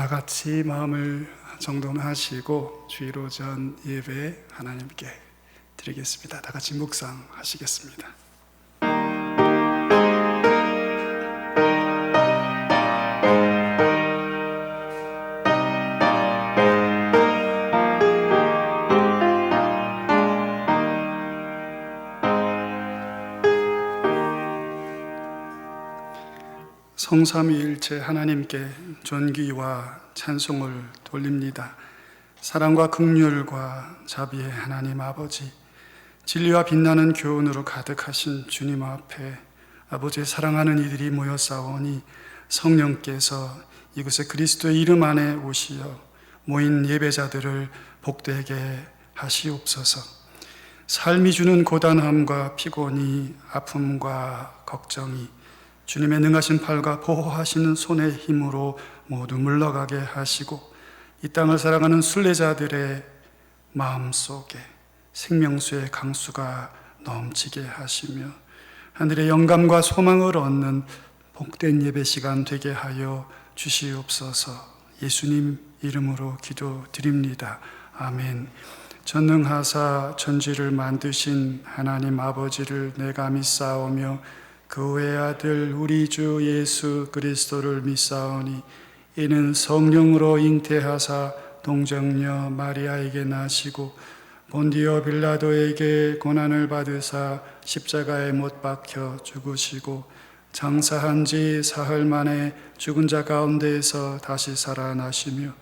다 같이 마음을 정돈하시고 주일 오전 예배 하나님께 드리겠습니다. 다 같이 묵상하시겠습니다. 성삼위일체 하나님께 존귀와 찬송을 돌립니다. 사랑과 긍휼과 자비의 하나님 아버지, 진리와 빛나는 교훈으로 가득하신 주님 앞에 아버지의 사랑하는 이들이 모여 싸우니 성령께서 이곳에 그리스도의 이름 안에 오시어 모인 예배자들을 복되게 하시옵소서. 삶이 주는 고단함과 피곤이, 아픔과 걱정이 주님의 능하신 팔과 보호하시는 손의 힘으로 모두 물러가게 하시고 이 땅을 살아가는 순례자들의 마음속에 생명수의 강수가 넘치게 하시며 하늘의 영감과 소망을 얻는 복된 예배 시간 되게 하여 주시옵소서. 예수님 이름으로 기도드립니다. 아멘. 전능하사 천지를 만드신 하나님 아버지를 내가 믿사오며 그 외의 아들 우리 주 예수 그리스도를 믿사오니 이는 성령으로 잉태하사 동정녀 마리아에게 나시고 본디오 빌라도에게 고난을 받으사 십자가에 못 박혀 죽으시고 장사한 지 사흘 만에 죽은 자 가운데에서 다시 살아나시며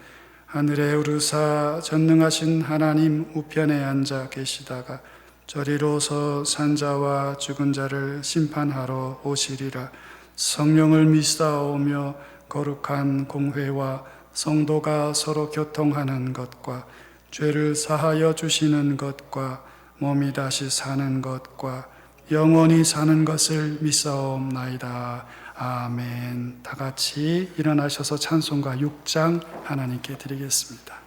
하늘에 오르사 전능하신 하나님 우편에 앉아 계시다가 저리로서 산자와 죽은 자를 심판하러 오시리라. 성령을 믿사오며 거룩한 공회와 성도가 서로 교통하는 것과 죄를 사하여 주시는 것과 몸이 다시 사는 것과 영원히 사는 것을 믿사옵나이다. 아멘. 다 같이 일어나셔서 찬송가 6장 하나님께 드리겠습니다.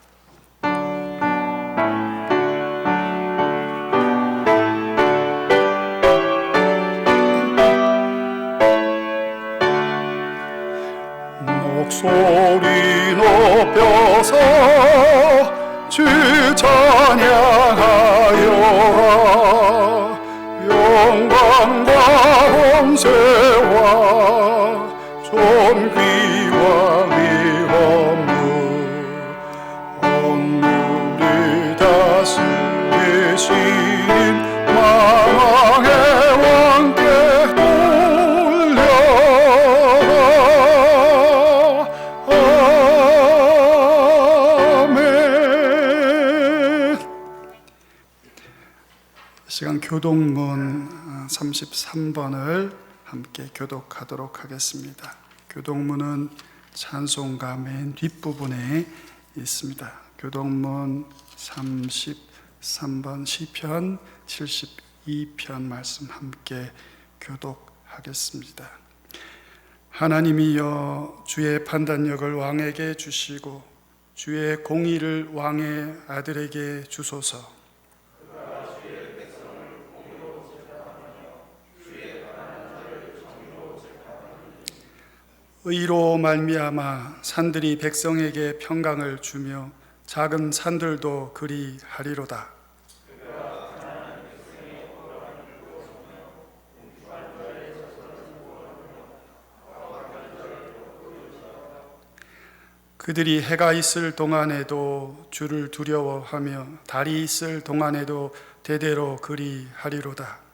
목소리 높여서 주 찬양하여라. 영광과 홍세와 존귀와 위엄을 억눌이 다스리신 만왕의 왕께 시간 교독문 33번을 함께 교독하도록 하겠습니다. 교독문은 찬송가 맨 뒷부분에 있습니다. 교독문 33번 시편 72편 말씀 함께 교독하겠습니다. 하나님이여 주의 판단력을 왕에게 주시고 주의 공의를 왕의 아들에게 주소서. 의로 말미암아 산들이 백성에게 평강을 주며 작은 산들도 그리 하리로다. 그들이 해가 있을 동안에도 주를 두려워하며 달이 있을 동안에도 대대로 그리 하리로다.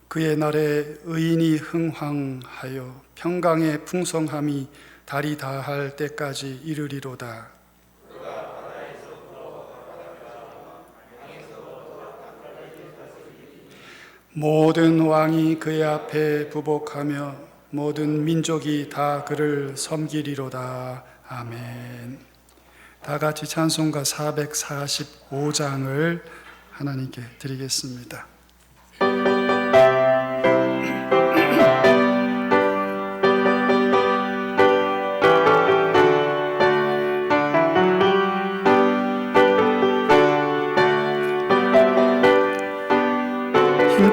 그의 날에 의인이 흥황하여 평강의 풍성함이 달이 다할 때까지 이르리로다. 모든 왕이 그의 앞에 부복하며 모든 민족이 다 그를 섬기리로다. 아멘. 다 같이 찬송가 445장을 하나님께 드리겠습니다.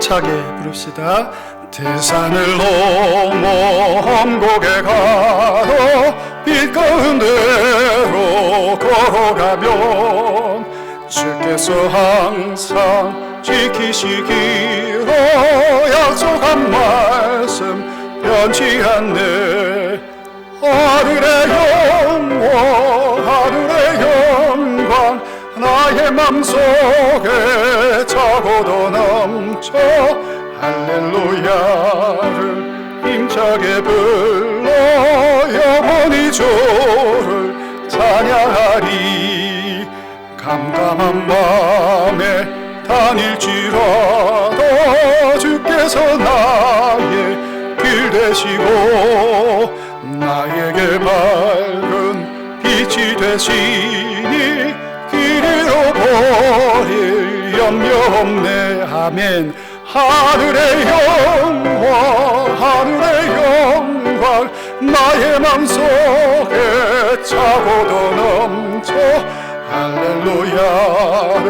힘차게 부릅시다. 태산을 넘어 험곡에 가도 빛 가운데로 걸어가면 주께서 항상 지키시기로 약속한 말씀 변치 않네. 하늘의 영광 하늘의 영광 나의 맘속에 차고도 넘쳐 할렐루야를 힘차게 불러 영원히 주를 찬양하리. 깜깜한 밤에 다닐지라도 주께서 나의 길 되시고 나에게 밝은 빛이 되시니 길 잃어버릴 염려 없네. 아멘. 하늘의 영광 하늘의 영광 나의 맘속에 차고도 넘쳐 할렐루야를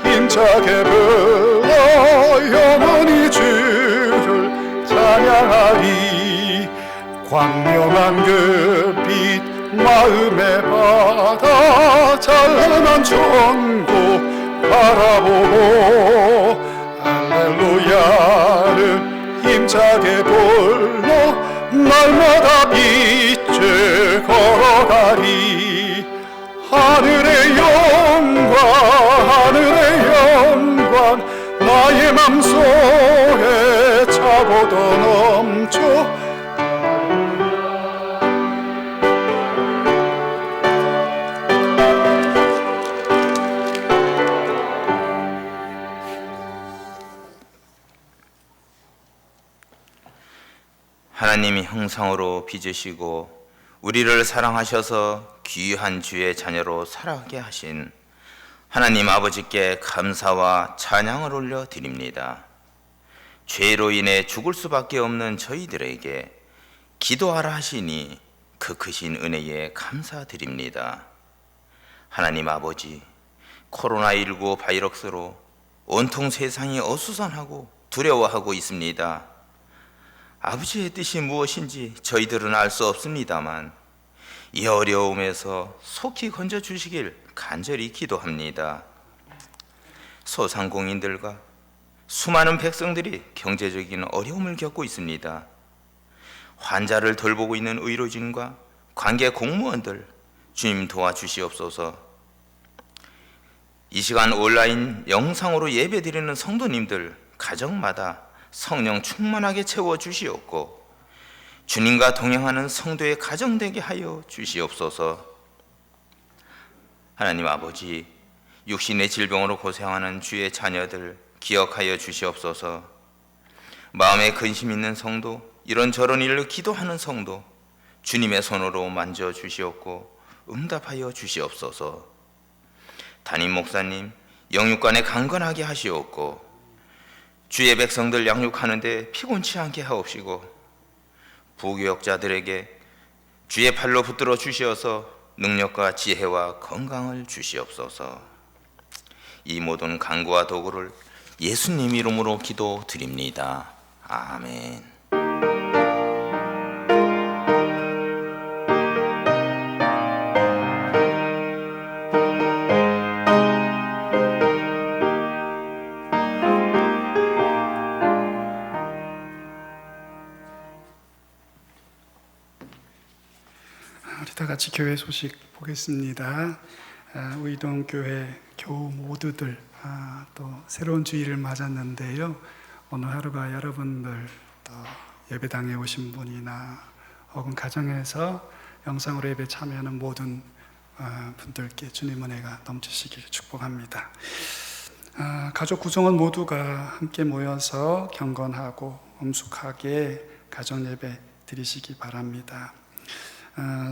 힘차게 불러 영원히 주를 찬양하리. 광명한 그 빛 마음에 받아 찬란한 천국 바라보고 할렐루야를 힘차게 불러 날마다 빛을 걸어가리. 하늘의 영광 하늘의 영광 나의 맘속에 차고도 넘쳐 하나님이 형상으로 빚으시고 우리를 사랑하셔서 귀한 주의 자녀로 살아가게 하신 하나님 아버지께 감사와 찬양을 올려드립니다. 죄로 인해 죽을 수밖에 없는 저희들에게 기도하라 하시니 그 크신 은혜에 감사드립니다. 하나님 아버지, 코로나19 바이러스로 온통 세상이 어수선하고 두려워하고 있습니다. 아버지의 뜻이 무엇인지 저희들은 알 수 없습니다만 이 어려움에서 속히 건져주시길 간절히 기도합니다. 소상공인들과 수많은 백성들이 경제적인 어려움을 겪고 있습니다. 환자를 돌보고 있는 의료진과 관계 공무원들 주님 도와주시옵소서. 이 시간 온라인 영상으로 예배드리는 성도님들 가정마다 성령 충만하게 채워주시옵고 주님과 동행하는 성도의 가정 되게 하여 주시옵소서. 하나님 아버지, 육신의 질병으로 고생하는 주의 자녀들 기억하여 주시옵소서. 마음에 근심 있는 성도, 이런저런 일로 기도하는 성도 주님의 손으로 만져주시옵고 응답하여 주시옵소서. 담임 목사님 영육간에 강건하게 하시옵고 주의 백성들 양육하는데 피곤치 않게 하옵시고 부교역자들에게 주의 팔로 붙들어 주시어서 능력과 지혜와 건강을 주시옵소서. 이 모든 간구와 도구를 예수님 이름으로 기도드립니다. 아멘. 우리 다 같이 교회 소식 보겠습니다. 의동교회 교우 모두들 또 새로운 주일을 맞았는데요. 오늘 하루가 여러분들 또 예배당에 오신 분이나 혹은 가정에서 영상으로 예배 참여하는 모든 분들께 주님 은혜가 넘치시길 축복합니다. 가족 구성원 모두가 함께 모여서 경건하고 엄숙하게 가정 예배 드리시기 바랍니다.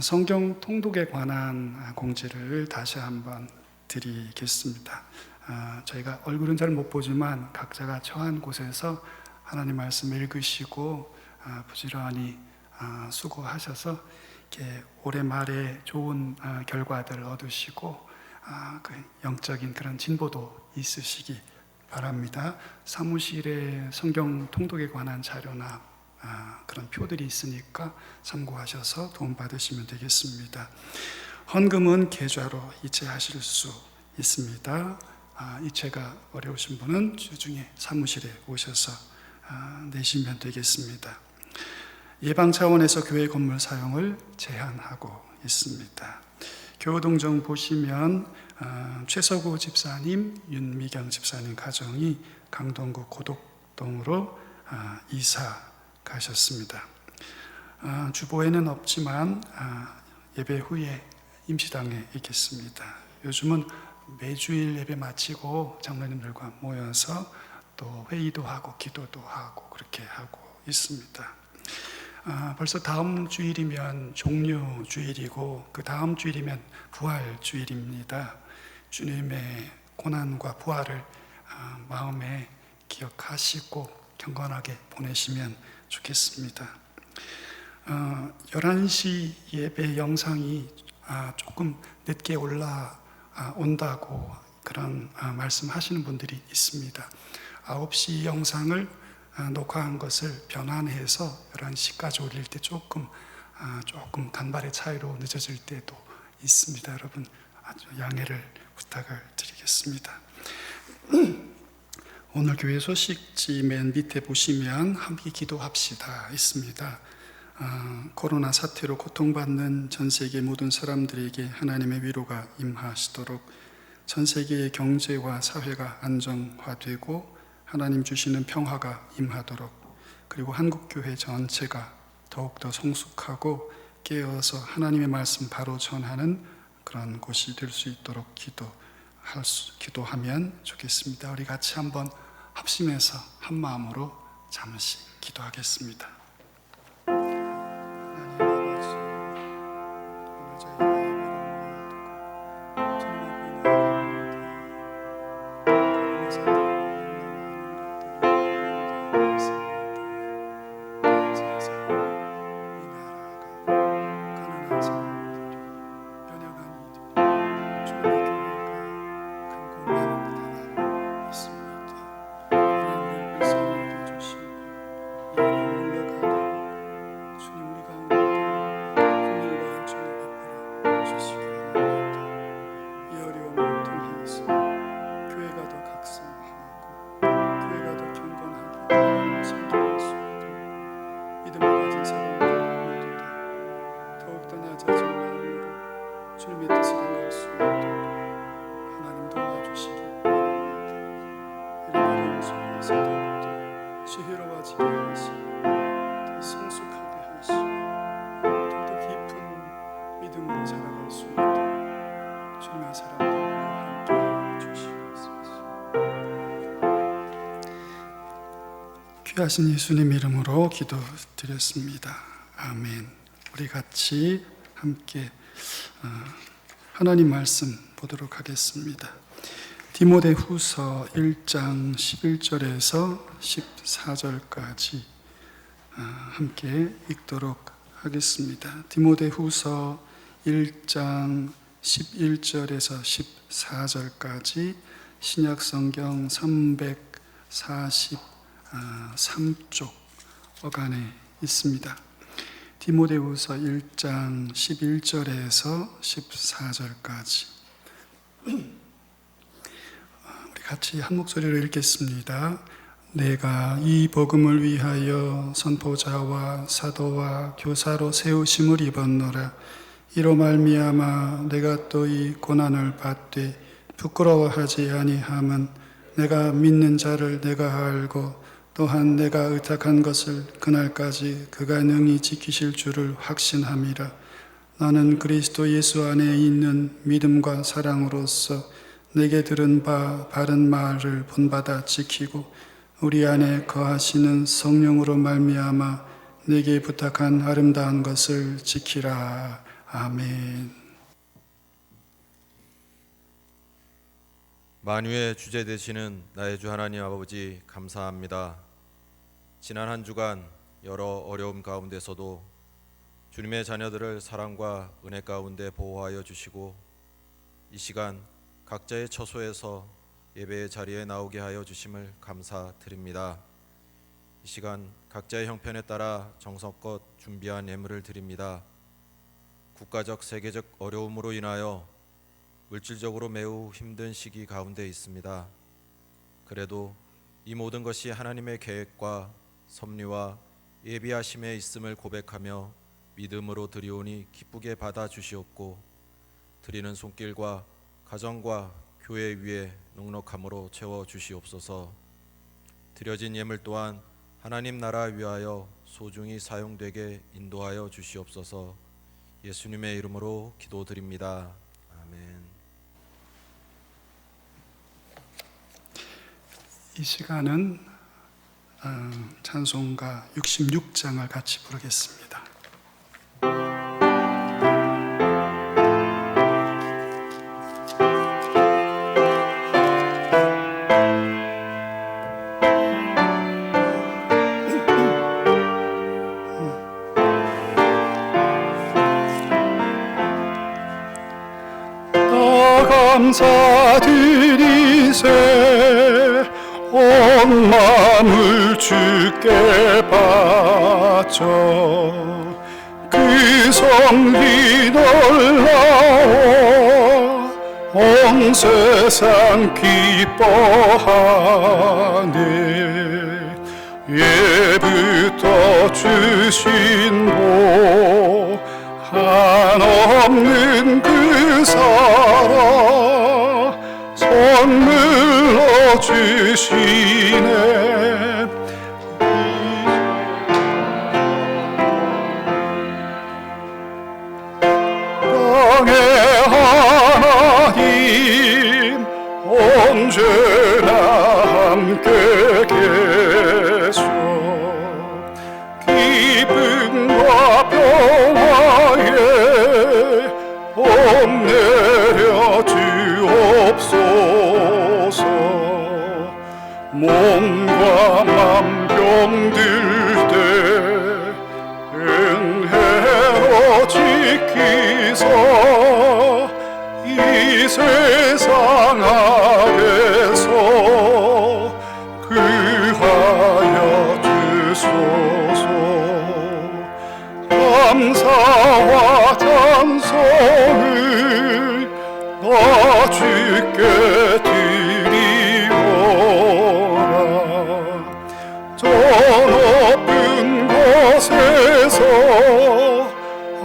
성경 통독에 관한 공지를 다시 한번 드리겠습니다. 저희가 얼굴은 잘 못 보지만 각자가 처한 곳에서 하나님 말씀 읽으시고 부지런히 수고하셔서 이렇게 올해 말에 좋은 결과들을 얻으시고 그 영적인 그런 진보도 있으시기 바랍니다. 사무실에 성경 통독에 관한 자료나 그런 표들이 있으니까 참고하셔서 도움 받으시면 되겠습니다. 헌금은 계좌로 이체하실 수 있습니다. 이체가 어려우신 분은 주중에 사무실에 오셔서 내시면 되겠습니다. 예방 차원에서 교회 건물 사용을 제한하고 있습니다. 교우동정 보시면 최서구 집사님, 윤미경 집사님 가정이 강동구 고덕동으로 이사 가셨습니다. 주보에는 없지만 예배 후에 임시당에 있겠습니다. 요즘은 매주일 예배 마치고 장로님들과 모여서 또 회의도 하고 기도도 하고 그렇게 하고 있습니다. 벌써 다음 주일이면 종료 주일이고 그 다음 주일이면 부활 주일입니다. 주님의 고난과 부활을 마음에 기억하시고 경건하게 보내시면 좋겠습니다. 11시 예배 영상이 조금 늦게 올라온다고 그런 말씀하시는 분들이 있습니다. 9시 영상을 녹화한 것을 변환해서 11시까지 올릴 때 조금 간발의 차이로 늦어질 때도 있습니다. 여러분 아주 양해를 부탁을 드리겠습니다. 오늘 교회 소식지 맨 밑에 보시면 함께 기도합시다 있습니다. 코로나 사태로 고통받는 전 세계 모든 사람들에게 하나님의 위로가 임하시도록 전 세계의 경제와 사회가 안정화되고 하나님 주시는 평화가 임하도록 그리고 한국교회 전체가 더욱더 성숙하고 깨어서 하나님의 말씀 바로 전하는 그런 곳이 될 수 있도록 기도하면 좋겠습니다. 우리 같이 한번 합심해서 한 마음으로 잠시 기도하겠습니다. 귀하신 예수님 이름으로 기도드렸습니다. 아멘. 우리 같이 함께 하나님 말씀 보도록 하겠습니다. 디모데후서 1장 11절에서 14절까지 함께 읽도록 하겠습니다. 디모데후서 1장 11절에서 14절까지 신약성경 343쪽 어간에 있습니다. 디모데후서 1장 11절에서 14절까지 우리 같이 한 목소리로 읽겠습니다. 내가 이 복음을 위하여 선포자와 사도와 교사로 세우심을 입었노라. 이로 말미암아 내가 또 이 고난을 받되 부끄러워하지 아니함은 내가 믿는 자를 내가 알고 또한 내가 의탁한 것을 그날까지 그가 능히 지키실 줄을 확신함이라. 나는 그리스도 예수 안에 있는 믿음과 사랑으로서 내게 들은 바 바른 말을 본받아 지키고 우리 안에 거하시는 성령으로 말미암아 내게 부탁한 아름다운 것을 지키라. 아멘. 만유의 주제 되시는 나의 주 하나님 아버지 감사합니다. 지난 한 주간 여러 어려움 가운데서도 주님의 자녀들을 사랑과 은혜 가운데 보호하여 주시고 이 시간 각자의 처소에서 예배의 자리에 나오게 하여 주심을 감사드립니다. 이 시간 각자의 형편에 따라 정성껏 준비한 예물을 드립니다. 국가적 세계적 어려움으로 인하여 물질적으로 매우 힘든 시기 가운데 있습니다. 그래도 이 모든 것이 하나님의 계획과 섭리와 예비하심에 있음을 고백하며 믿음으로 드리오니 기쁘게 받아 주시옵고, 드리는 손길과 가정과 교회 위에 넉넉함으로 채워 주시옵소서. 드려진 예물 또한 하나님 나라 위하여 소중히 사용되게 인도하여 주시옵소서. 예수님의 이름으로 기도드립니다. 아멘. 이 시간은 찬송가 66장을 같이 부르겠습니다. 감사드리세 온 마음을 주께 바쳐 그 성리 놀라워 온 세상 기뻐하네. 예부터 주신 복 한없는 그 사랑 선물로 주시네. 땅의 하나님 언제나 함께 계셔 기쁨과 평화에 복 내려 주옵소서. 몸과 맘 병들 때 은혜로 지키사 이 세상 악에서 구하여 주소서. 감사와 찬송을 나 주께 드리오라. 저 높은 곳에서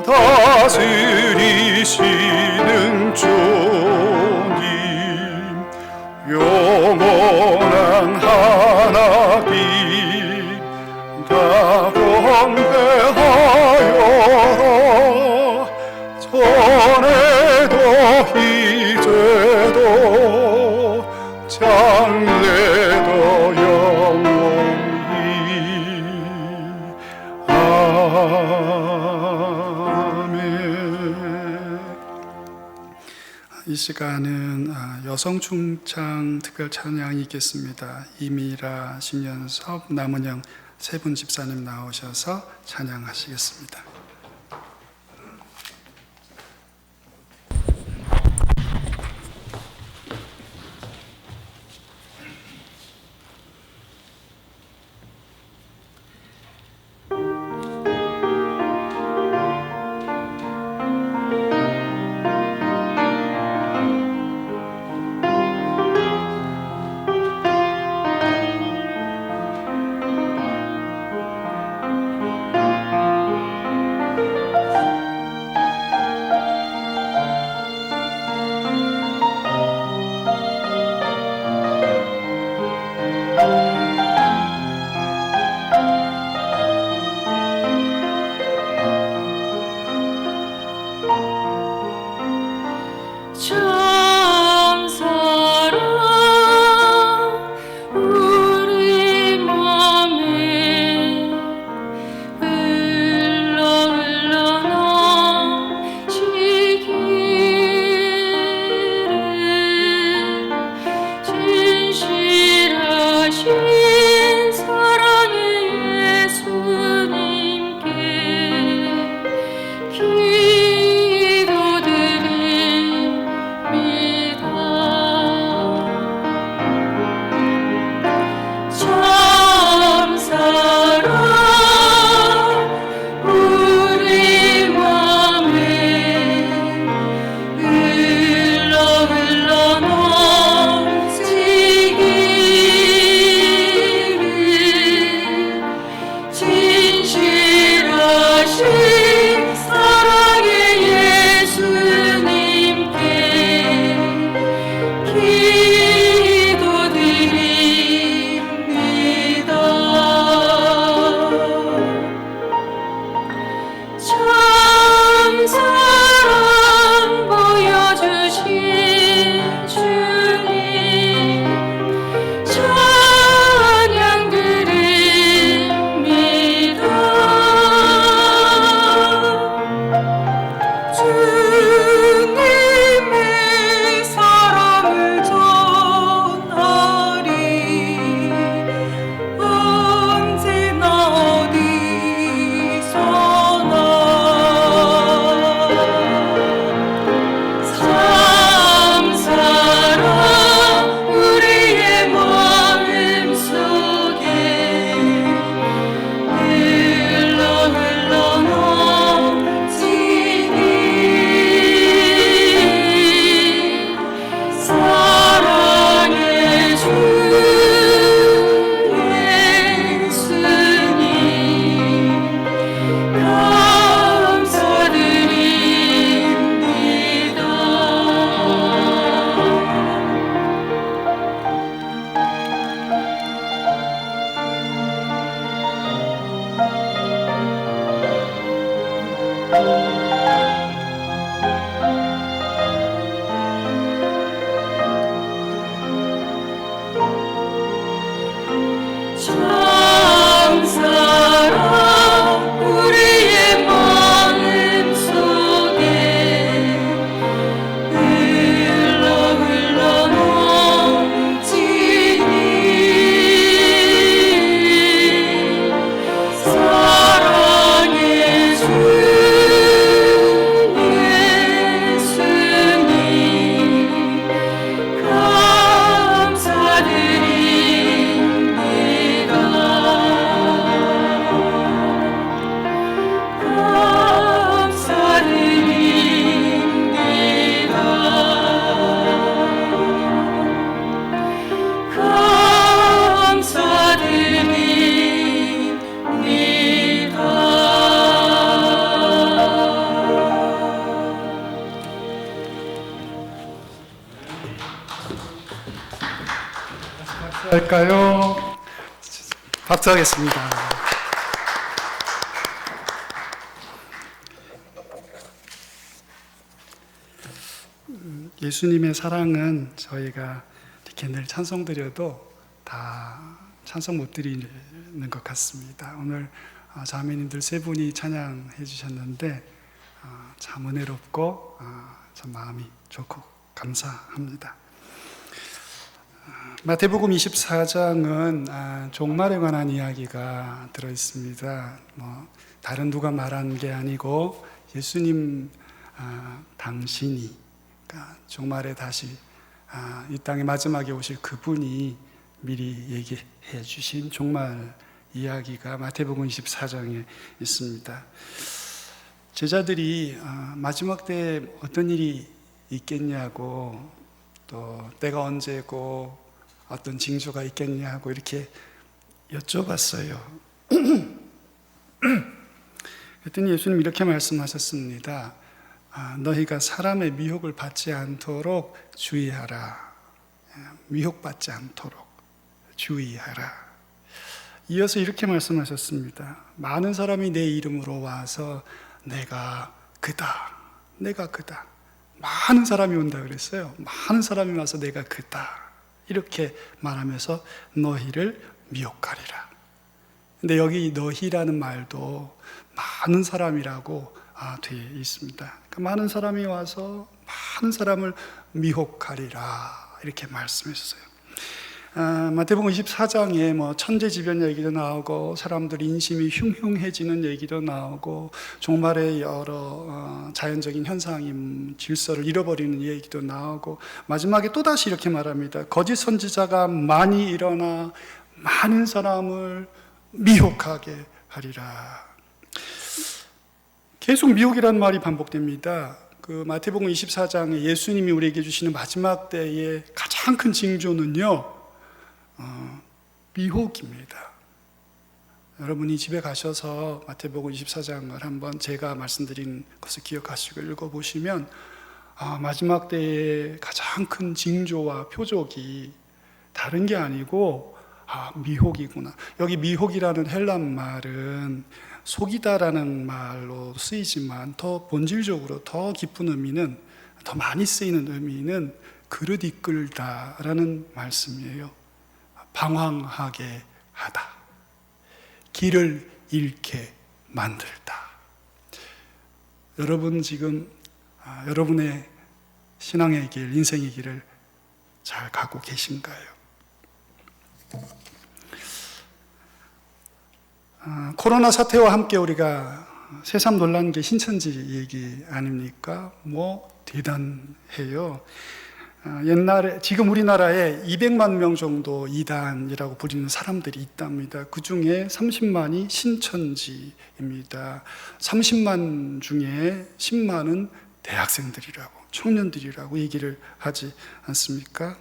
다스리시는 주님 영원한 하나님 다 경배하여라. 전에도 이제도 장래도 영원히 아멘. 이 시간은 여성 중창 특별 찬양이 있겠습니다. 이미라, 심연섭, 남은영 세 분 집사님 나오셔서 찬양하시겠습니다. 할까요? 박수하겠습니다. 예수님의 사랑은 저희가 이렇게 늘 찬송 드려도 다 찬송 못 드리는 것 같습니다. 오늘 자매님들 세 분이 찬양해 주셨는데 참 은혜롭고 참 마음이 좋고 감사합니다. 마태복음 24장은 종말에 관한 이야기가 들어있습니다. 다른 누가 말한 게 아니고 예수님 당신이, 그러니까 종말에 다시 이 땅의 마지막에 오실 그분이 미리 얘기해 주신 종말 이야기가 마태복음 24장에 있습니다. 제자들이 마지막 때에 어떤 일이 있겠냐고, 또 때가 언제고 어떤 징조가 있겠냐고 이렇게 여쭤봤어요. 그랬더니 예수님 이렇게 말씀하셨습니다. 너희가 사람의 미혹을 받지 않도록 주의하라. 미혹받지 않도록 주의하라. 이어서 이렇게 말씀하셨습니다. 많은 사람이 내 이름으로 와서 내가 그다, 내가 그다. 많은 사람이 온다 그랬어요. 많은 사람이 와서 내가 그다 이렇게 말하면서 너희를 미혹하리라. 근데 여기 너희라는 말도 많은 사람이라고 되어 있습니다. 그러니까 많은 사람이 와서 많은 사람을 미혹하리라 이렇게 말씀했어요. 마태복음 24장에 천재지변 얘기도 나오고 사람들 인심이 흉흉해지는 얘기도 나오고 종말의 여러 자연적인 현상인 질서를 잃어버리는 얘기도 나오고 마지막에 또다시 이렇게 말합니다. 거짓 선지자가 많이 일어나 많은 사람을 미혹하게 하리라. 계속 미혹이라는 말이 반복됩니다. 그 마태복음 24장에 예수님이 우리에게 주시는 마지막 때의 가장 큰 징조는요, 미혹입니다. 여러분이 집에 가셔서 마태복음 24장을 한번 제가 말씀드린 것을 기억하시고 읽어보시면 마지막 때의 가장 큰 징조와 표적이 다른 게 아니고 미혹이구나. 여기 미혹이라는 헬란 말은 속이다라는 말로 쓰이지만 더 본질적으로 더 깊은 의미는, 더 많이 쓰이는 의미는 그릇 이끌다라는 말씀이에요. 방황하게 하다, 길을 잃게 만들다. 여러분 지금 여러분의 신앙의 길, 인생의 길을 잘 가고 계신가요? 코로나 사태와 함께 우리가 새삼 놀란 게 신천지 얘기 아닙니까? 대단해요. 옛날에, 지금 우리나라에 200만 명 정도 이단이라고 부르는 사람들이 있답니다. 그 중에 30만이 신천지입니다. 30만 중에 10만은 대학생들이라고, 청년들이라고 얘기를 하지 않습니까?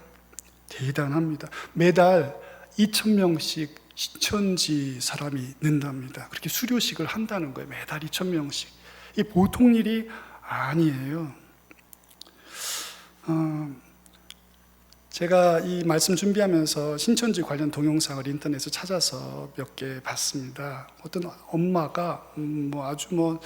대단합니다. 매달 2,000명씩 신천지 사람이 는답니다. 그렇게 수료식을 한다는 거예요. 매달 2,000명씩. 이 보통 일이 아니에요. 제가 이 말씀 준비하면서 신천지 관련 동영상을 인터넷에서 찾아서 몇 개 봤습니다. 어떤 엄마가 아주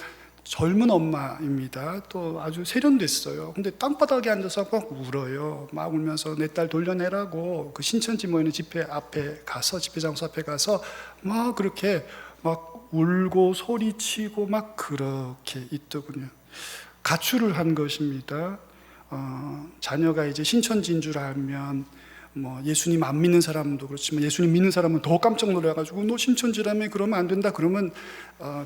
젊은 엄마입니다. 또 아주 세련됐어요. 근데 땅바닥에 앉아서 막 울어요. 막 울면서 내 딸 돌려내라고 그 신천지 모이는 집회 앞에 가서, 집회 장소 앞에 가서 막 그렇게 막 울고 소리치고 막 그렇게 있더군요. 가출을 한 것입니다. 자녀가 이제 신천지인 줄 알면 예수님 안 믿는 사람도 그렇지만 예수님 믿는 사람은 더 깜짝 놀라가지고 너 신천지라며 그러면 안 된다 그러면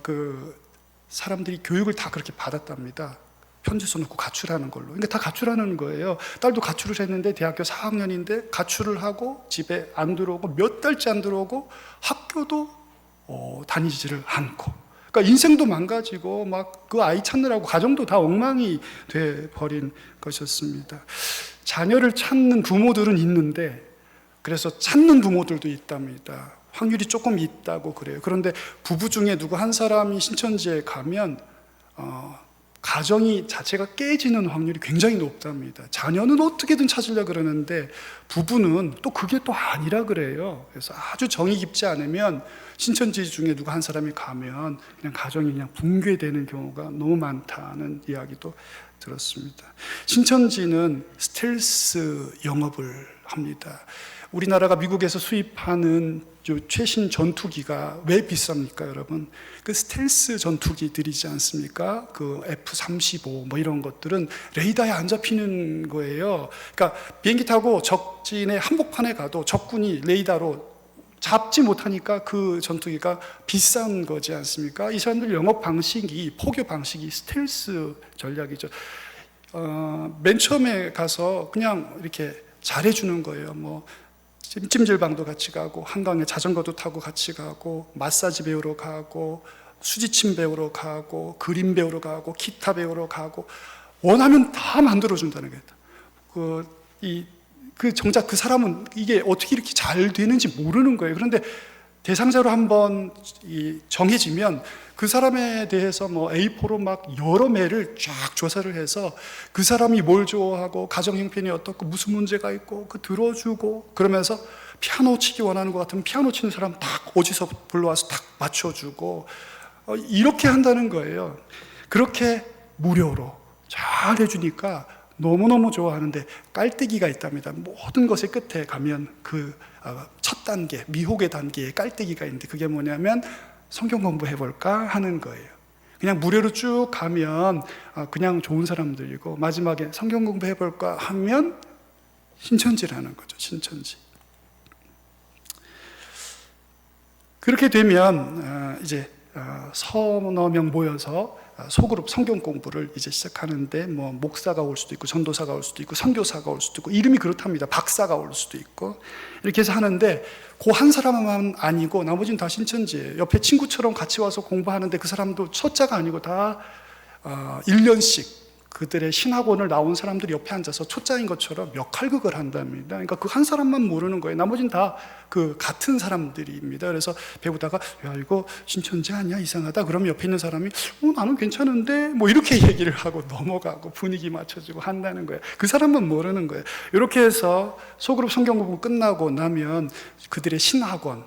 그 사람들이 교육을 다 그렇게 받았답니다. 편지 써놓고 가출하는 걸로. 그러니까 다 가출하는 거예요. 딸도 가출을 했는데 대학교 4학년인데 가출을 하고 집에 안 들어오고 몇 달째 안 들어오고 학교도 다니지를 않고, 그러니까 인생도 망가지고 막 그 아이 찾느라고 가정도 다 엉망이 돼 버린 것이었습니다. 자녀를 찾는 부모들은 있는데, 그래서 찾는 부모들도 있답니다. 확률이 조금 있다고 그래요. 그런데 부부 중에 누구 한 사람이 신천지에 가면 가정이 자체가 깨지는 확률이 굉장히 높답니다. 자녀는 어떻게든 찾으려고 그러는데 부부는 또 그게 또 아니라 그래요. 그래서 아주 정이 깊지 않으면 신천지 중에 누가 한 사람이 가면 그냥 가정이 그냥 붕괴되는 경우가 너무 많다는 이야기도 들었습니다. 신천지는 스텔스 영업을 합니다. 우리나라가 미국에서 수입하는 최신 전투기가 왜 비쌉니까, 여러분? 그 스텔스 전투기들이지 않습니까? 그 F-35 뭐 이런 것들은 레이더에 안 잡히는 거예요. 그러니까 비행기 타고 적진의 한복판에 가도 적군이 레이더로 잡지 못하니까 그 전투기가 비싼 거지 않습니까? 이 사람들 영업 방식이, 포교 방식이 스텔스 전략이죠. 맨 처음에 가서 그냥 이렇게 잘해주는 거예요. 뭐 찜질방도 같이 가고, 한강에 자전거도 타고 같이 가고, 마사지 배우러 가고, 수지침 배우러 가고, 그림 배우러 가고, 기타 배우러 가고, 원하면 다 만들어준다는 거예요. 정작 그 사람은 이게 어떻게 이렇게 잘 되는지 모르는 거예요. 그런데 대상자로 한번 정해지면 그 사람에 대해서 뭐 A4로 막 여러 매를 쫙 조사를 해서 그 사람이 뭘 좋아하고 가정 형편이 어떻고 무슨 문제가 있고 그 들어주고, 그러면서 피아노 치기 원하는 것 같으면 피아노 치는 사람 딱 어디서 불러와서 딱 맞춰주고, 이렇게 한다는 거예요. 그렇게 무료로 잘 해주니까 너무너무 좋아하는데 깔때기가 있답니다. 모든 것의 끝에 가면 그 첫 단계, 미혹의 단계에 깔때기가 있는데 그게 뭐냐면 성경 공부해볼까 하는 거예요. 그냥 무료로 쭉 가면 그냥 좋은 사람들이고, 마지막에 성경 공부해볼까 하면 신천지라는 거죠. 신천지. 그렇게 되면 이제 서너 명 모여서 소그룹 성경 공부를 이제 시작하는데, 뭐 목사가 올 수도 있고 전도사가 올 수도 있고 선교사가 올 수도 있고, 이름이 그렇답니다. 박사가 올 수도 있고, 이렇게 해서 하는데 그 한 사람만 아니고 나머지는 다 신천지예요. 옆에 친구처럼 같이 와서 공부하는데 그 사람도 초짜가 아니고 다 1년씩 그들의 신학원을 나온 사람들이 옆에 앉아서 초짜인 것처럼 역할극을 한답니다. 그러니까 그 한 사람만 모르는 거예요. 나머지는 다 그 같은 사람들입니다. 그래서 배우다가 야, 이거 신천지 아니야? 이상하다. 그러면 옆에 있는 사람이 나는 괜찮은데 뭐 이렇게 얘기를 하고 넘어가고 분위기 맞춰주고 한다는 거예요. 그 사람만 모르는 거예요. 이렇게 해서 소그룹 성경 공부 끝나고 나면 그들의 신학원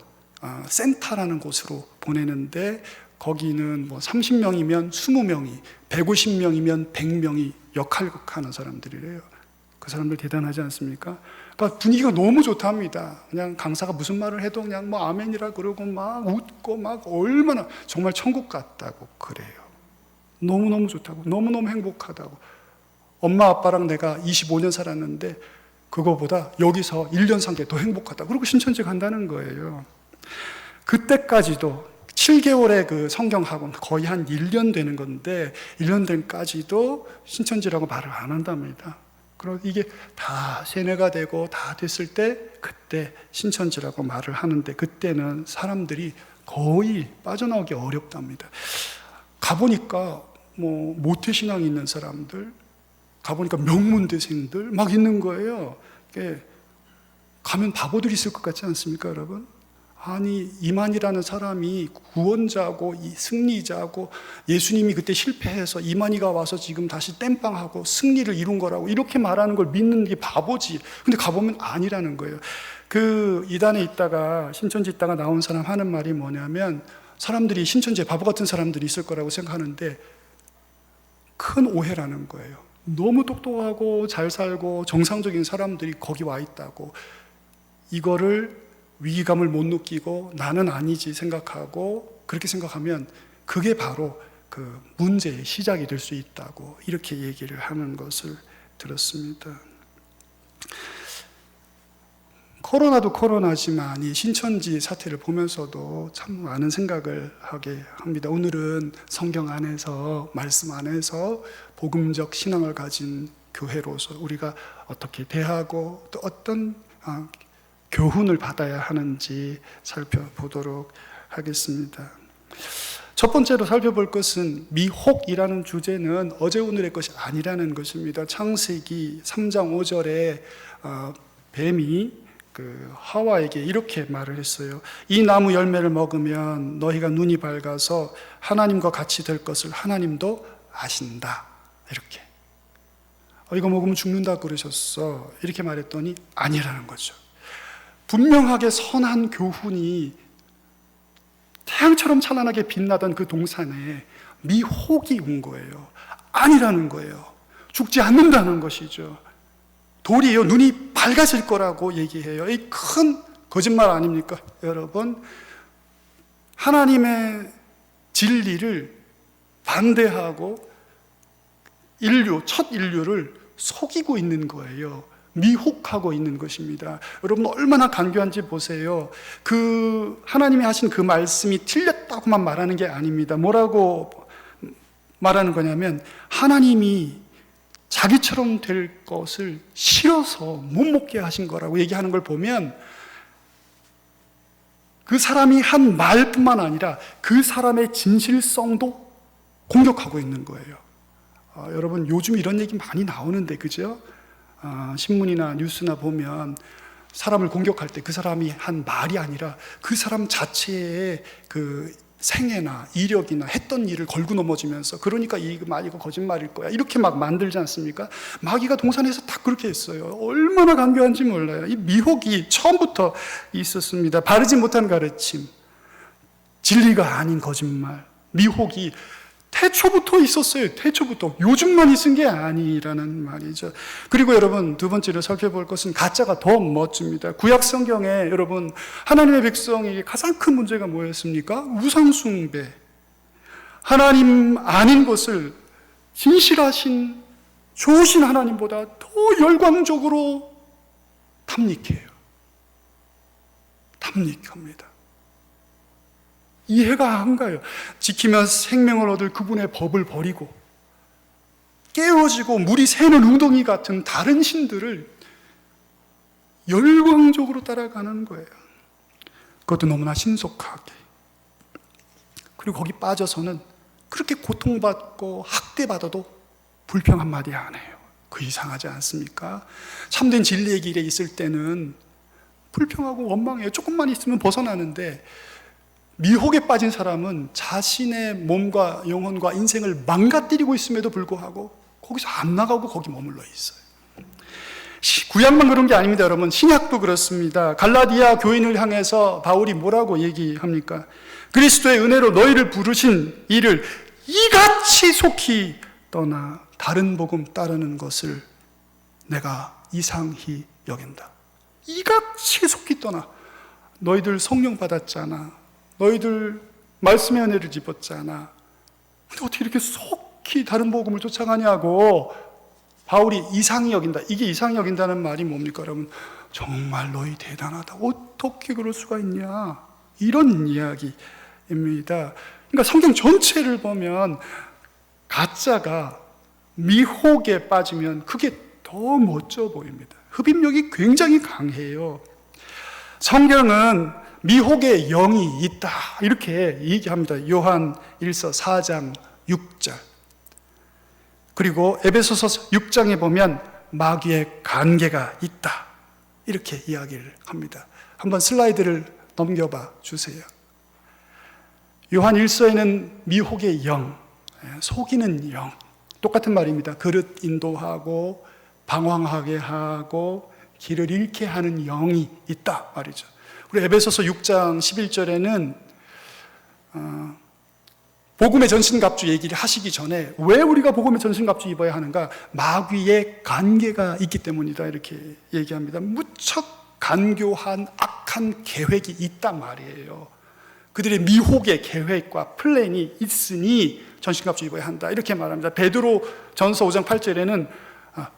센터라는 곳으로 보내는데, 거기는 뭐 30명이면 20명이, 150명이면 100명이 역할극하는 사람들이래요. 그 사람들 대단하지 않습니까? 그러니까 분위기가 너무 좋답니다. 그냥 강사가 무슨 말을 해도 그냥 뭐 아멘이라 그러고 막 웃고 막 얼마나 정말 천국 같다고 그래요. 너무너무 좋다고, 너무너무 행복하다고. 엄마 아빠랑 내가 25년 살았는데 그거보다 여기서 1년 산 게 더 행복하다. 그리고 신천지 간다는 거예요. 그때까지도 7개월의 그 성경학원, 거의 한 1년 되는 건데 1년 전까지도 신천지라고 말을 안 한답니다. 그리고 이게 다 세뇌가 되고 다 됐을 때 그때 신천지라고 말을 하는데, 그때는 사람들이 거의 빠져나오기 어렵답니다. 가보니까 뭐 모태신앙이 있는 사람들, 가보니까 명문대생들 막 있는 거예요. 가면 바보들이 있을 것 같지 않습니까, 여러분? 아니, 이만희라는 사람이 구원자고 승리자고, 예수님이 그때 실패해서 이만희가 와서 지금 다시 땜빵하고 승리를 이룬 거라고 이렇게 말하는 걸 믿는 게 바보지. 근데 가보면 아니라는 거예요. 그 이단에 있다가, 신천지 있다가 나온 사람 하는 말이 뭐냐면, 사람들이 신천지에 바보 같은 사람들이 있을 거라고 생각하는데 큰 오해라는 거예요. 너무 똑똑하고 잘 살고 정상적인 사람들이 거기 와 있다고, 이거를 위기감을 못 느끼고 나는 아니지 생각하고, 그렇게 생각하면 그게 바로 그 문제의 시작이 될 수 있다고 이렇게 얘기를 하는 것을 들었습니다. 코로나도 코로나지만 이 신천지 사태를 보면서도 참 많은 생각을 하게 합니다. 오늘은 성경 안에서, 말씀 안에서 복음적 신앙을 가진 교회로서 우리가 어떻게 대하고 또 어떤 교훈을 받아야 하는지 살펴보도록 하겠습니다. 첫 번째로 살펴볼 것은, 미혹이라는 주제는 어제 오늘의 것이 아니라는 것입니다. 창세기 3장 5절에 뱀이 그 하와에게 이렇게 말을 했어요. 이 나무 열매를 먹으면 너희가 눈이 밝아서 하나님과 같이 될 것을 하나님도 아신다. 이렇게. 이거 먹으면 죽는다 그러셨어. 이렇게 말했더니 아니라는 거죠. 분명하게 선한 교훈이 태양처럼 찬란하게 빛나던 그 동산에 미혹이 온 거예요. 아니라는 거예요. 죽지 않는다는 것이죠. 도리어 눈이 밝아질 거라고 얘기해요. 이 큰 거짓말 아닙니까? 여러분, 하나님의 진리를 반대하고 첫 인류를 속이고 있는 거예요. 미혹하고 있는 것입니다. 여러분 얼마나 간교한지 보세요. 그 하나님이 하신 그 말씀이 틀렸다고만 말하는 게 아닙니다. 뭐라고 말하는 거냐면 하나님이 자기처럼 될 것을 싫어서 못 먹게 하신 거라고 얘기하는 걸 보면 그 사람이 한 말뿐만 아니라 그 사람의 진실성도 공격하고 있는 거예요. 여러분 요즘 이런 얘기 많이 나오는데 그죠? 신문이나 뉴스나 보면 사람을 공격할 때 그 사람이 한 말이 아니라 그 사람 자체의 그 생애나 이력이나 했던 일을 걸고 넘어지면서 그러니까 이거 거짓말일 거야 이렇게 막 만들지 않습니까? 마귀가 동산에서 다 그렇게 했어요. 얼마나 간교한지 몰라요. 이 미혹이 처음부터 있었습니다. 바르지 못한 가르침, 진리가 아닌 거짓말, 미혹이 태초부터 있었어요. 태초부터. 요즘만 있은 게 아니라는 말이죠. 그리고 여러분 두 번째로 살펴볼 것은 가짜가 더 멋집니다. 구약 성경에 여러분 하나님의 백성에게 가장 큰 문제가 뭐였습니까? 우상숭배. 하나님 아닌 것을 진실하신 좋으신 하나님보다 더 열광적으로 탐닉해요. 탐닉합니다. 이해가 안 가요. 지키며 생명을 얻을 그분의 법을 버리고 깨어지고 물이 새는 웅덩이 같은 다른 신들을 열광적으로 따라가는 거예요. 그것도 너무나 신속하게. 그리고 거기 빠져서는 그렇게 고통받고 학대받아도 불평 한마디 안 해요. 그 이상하지 않습니까? 참된 진리의 길에 있을 때는 불평하고 원망해요. 조금만 있으면 벗어나는데 미혹에 빠진 사람은 자신의 몸과 영혼과 인생을 망가뜨리고 있음에도 불구하고 거기서 안 나가고 거기 머물러 있어요. 구약만 그런 게 아닙니다, 여러분. 신약도 그렇습니다. 갈라디아 교인을 향해서 바울이 뭐라고 얘기합니까? 그리스도의 은혜로 너희를 부르신 이를 이같이 속히 떠나 다른 복음 따르는 것을 내가 이상히 여긴다. 이같이 속히 떠나. 너희들 성령 받았잖아. 너희들 말씀의 은혜를 입었잖아. 근데 어떻게 이렇게 속히 다른 복음을 쫓아가냐고 바울이 이상히 여긴다. 이게 이상히 여긴다는 말이 뭡니까, 여러분? 정말 너희 대단하다. 어떻게 그럴 수가 있냐? 이런 이야기입니다. 그러니까 성경 전체를 보면 가짜가 미혹에 빠지면 그게 더 멋져 보입니다. 흡입력이 굉장히 강해요. 성경은 미혹의 영이 있다 이렇게 얘기합니다. 요한 1서 4장 6절. 그리고 에베소서 6장에 보면 마귀의 관계가 있다 이렇게 이야기를 합니다. 한번 슬라이드를 넘겨봐 주세요. 요한 1서에는 미혹의 영, 속이는 영, 똑같은 말입니다. 그릇 인도하고 방황하게 하고 길을 잃게 하는 영이 있다 말이죠. 우리 에베소서 6장 11절에는 복음의 전신갑주 얘기를 하시기 전에 왜 우리가 복음의 전신갑주 입어야 하는가? 마귀의 관계가 있기 때문이다 이렇게 얘기합니다. 무척 간교한 악한 계획이 있단 말이에요. 그들의 미혹의 계획과 플랜이 있으니 전신갑주 입어야 한다 이렇게 말합니다. 베드로 전서 5장 8절에는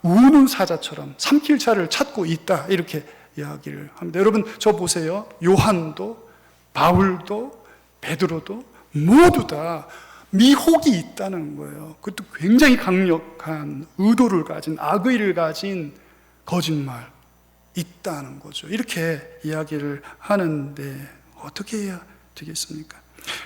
우는 사자처럼 삼킬 자를 찾고 있다 이렇게 이야기를 합니다. 여러분 저 보세요. 요한도 바울도 베드로도 모두 다 미혹이 있다는 거예요. 그것도 굉장히 강력한 의도를 가진 악의를 가진 거짓말 있다는 거죠. 이렇게 이야기를 하는데 어떻게 해야 되겠습니까?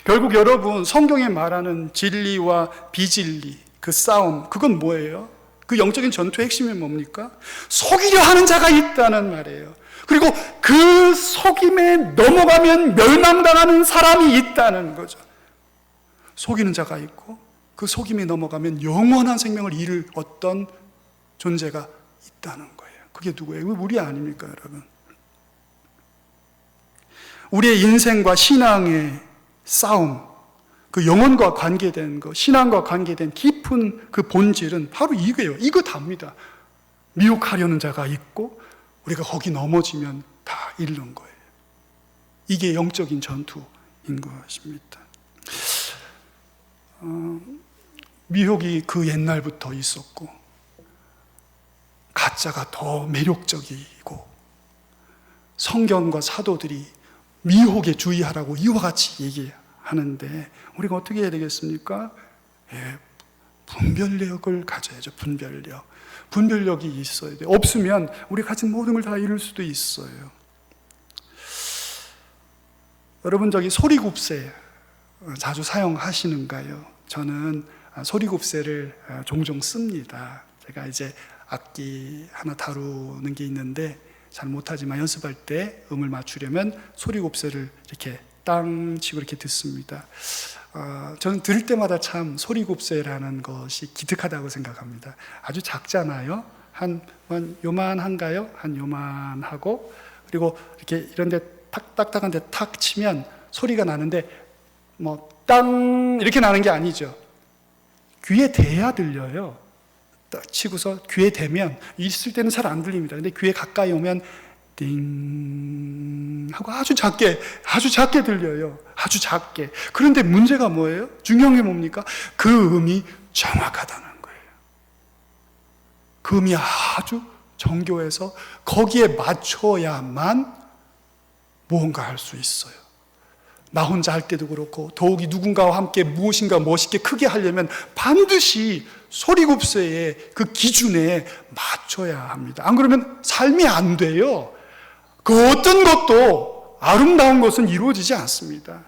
결국 여러분 성경에 말하는 진리와 비진리 그 싸움 그건 뭐예요? 그 영적인 전투의 핵심이 뭡니까? 속이려 하는 자가 있다는 말이에요. 그리고 그 속임에 넘어가면 멸망당하는 사람이 있다는 거죠. 속이는 자가 있고 그 속임에 넘어가면 영원한 생명을 잃을 어떤 존재가 있다는 거예요. 그게 누구예요? 우리 아닙니까, 여러분? 우리의 인생과 신앙의 싸움, 그 영혼과 관계된 거, 신앙과 관계된 깊은 그 본질은 바로 이거예요. 이거 답니다. 미혹하려는 자가 있고 우리가 거기 넘어지면 다 잃는 거예요. 이게 영적인 전투인 것입니다. 미혹이 그 옛날부터 있었고 가짜가 더 매력적이고 성경과 사도들이 미혹에 주의하라고 이와 같이 얘기하는데 우리가 어떻게 해야 되겠습니까? 분별력을 가져야죠. 분별력이 있어야 돼요. 없으면 우리 가진 모든 걸 다 잃을 수도 있어요. 여러분 저기 소리굽새 자주 사용하시는가요? 저는 소리굽새를 종종 씁니다. 제가 이제 악기 하나 다루는 게 있는데 잘 못하지만 연습할 때 음을 맞추려면 소리곱새를 이렇게 땅 치고 이렇게 듣습니다. 저는 들을 때마다 참 소리곱새라는 것이 기특하다고 생각합니다. 아주 작잖아요. 한 요만한가요? 한 요만하고 그리고 이렇게 이런데 딱딱한데 탁 치면 소리가 나는데 뭐 땅 이렇게 나는 게 아니죠. 귀에 대야 들려요. 딱 치고서 귀에 대면 있을 때는 잘 안 들립니다. 근데 귀에 가까이 오면 띵 하고 아주 작게 들려요. 아주 작게. 그런데 문제가 뭐예요? 중요한 게 뭡니까? 그 음이 정확하다는 거예요. 그 음이 아주 정교해서 거기에 맞춰야만 무언가 할 수 있어요. 나 혼자 할 때도 그렇고 더욱이 누군가와 함께 무엇인가 멋있게 크게 하려면 반드시 소리곱새의 그 기준에 맞춰야 합니다. 안 그러면 삶이 안 돼요. 그 어떤 것도 아름다운 것은 이루어지지 않습니다.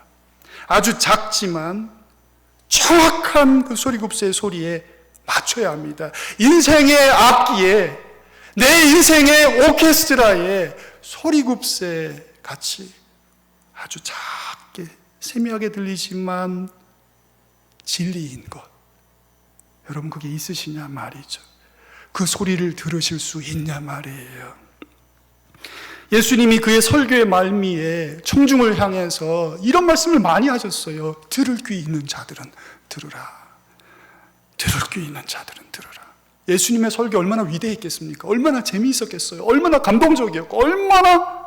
아주 작지만 정확한 그 소리곱새의 소리에 맞춰야 합니다. 인생의 악기에, 내 인생의 오케스트라에 소리곱새 같이 아주 작게 세미하게 들리지만 진리인 것, 여러분 그게 있으시냐 말이죠. 그 소리를 들으실 수 있냐 말이에요. 예수님이 그의 설교의 말미에 청중을 향해서 이런 말씀을 많이 하셨어요. 들을 귀 있는 자들은 들으라. 들을 귀 있는 자들은 들으라. 예수님의 설교 얼마나 위대했겠습니까? 얼마나 재미있었겠어요? 얼마나 감동적이었고 얼마나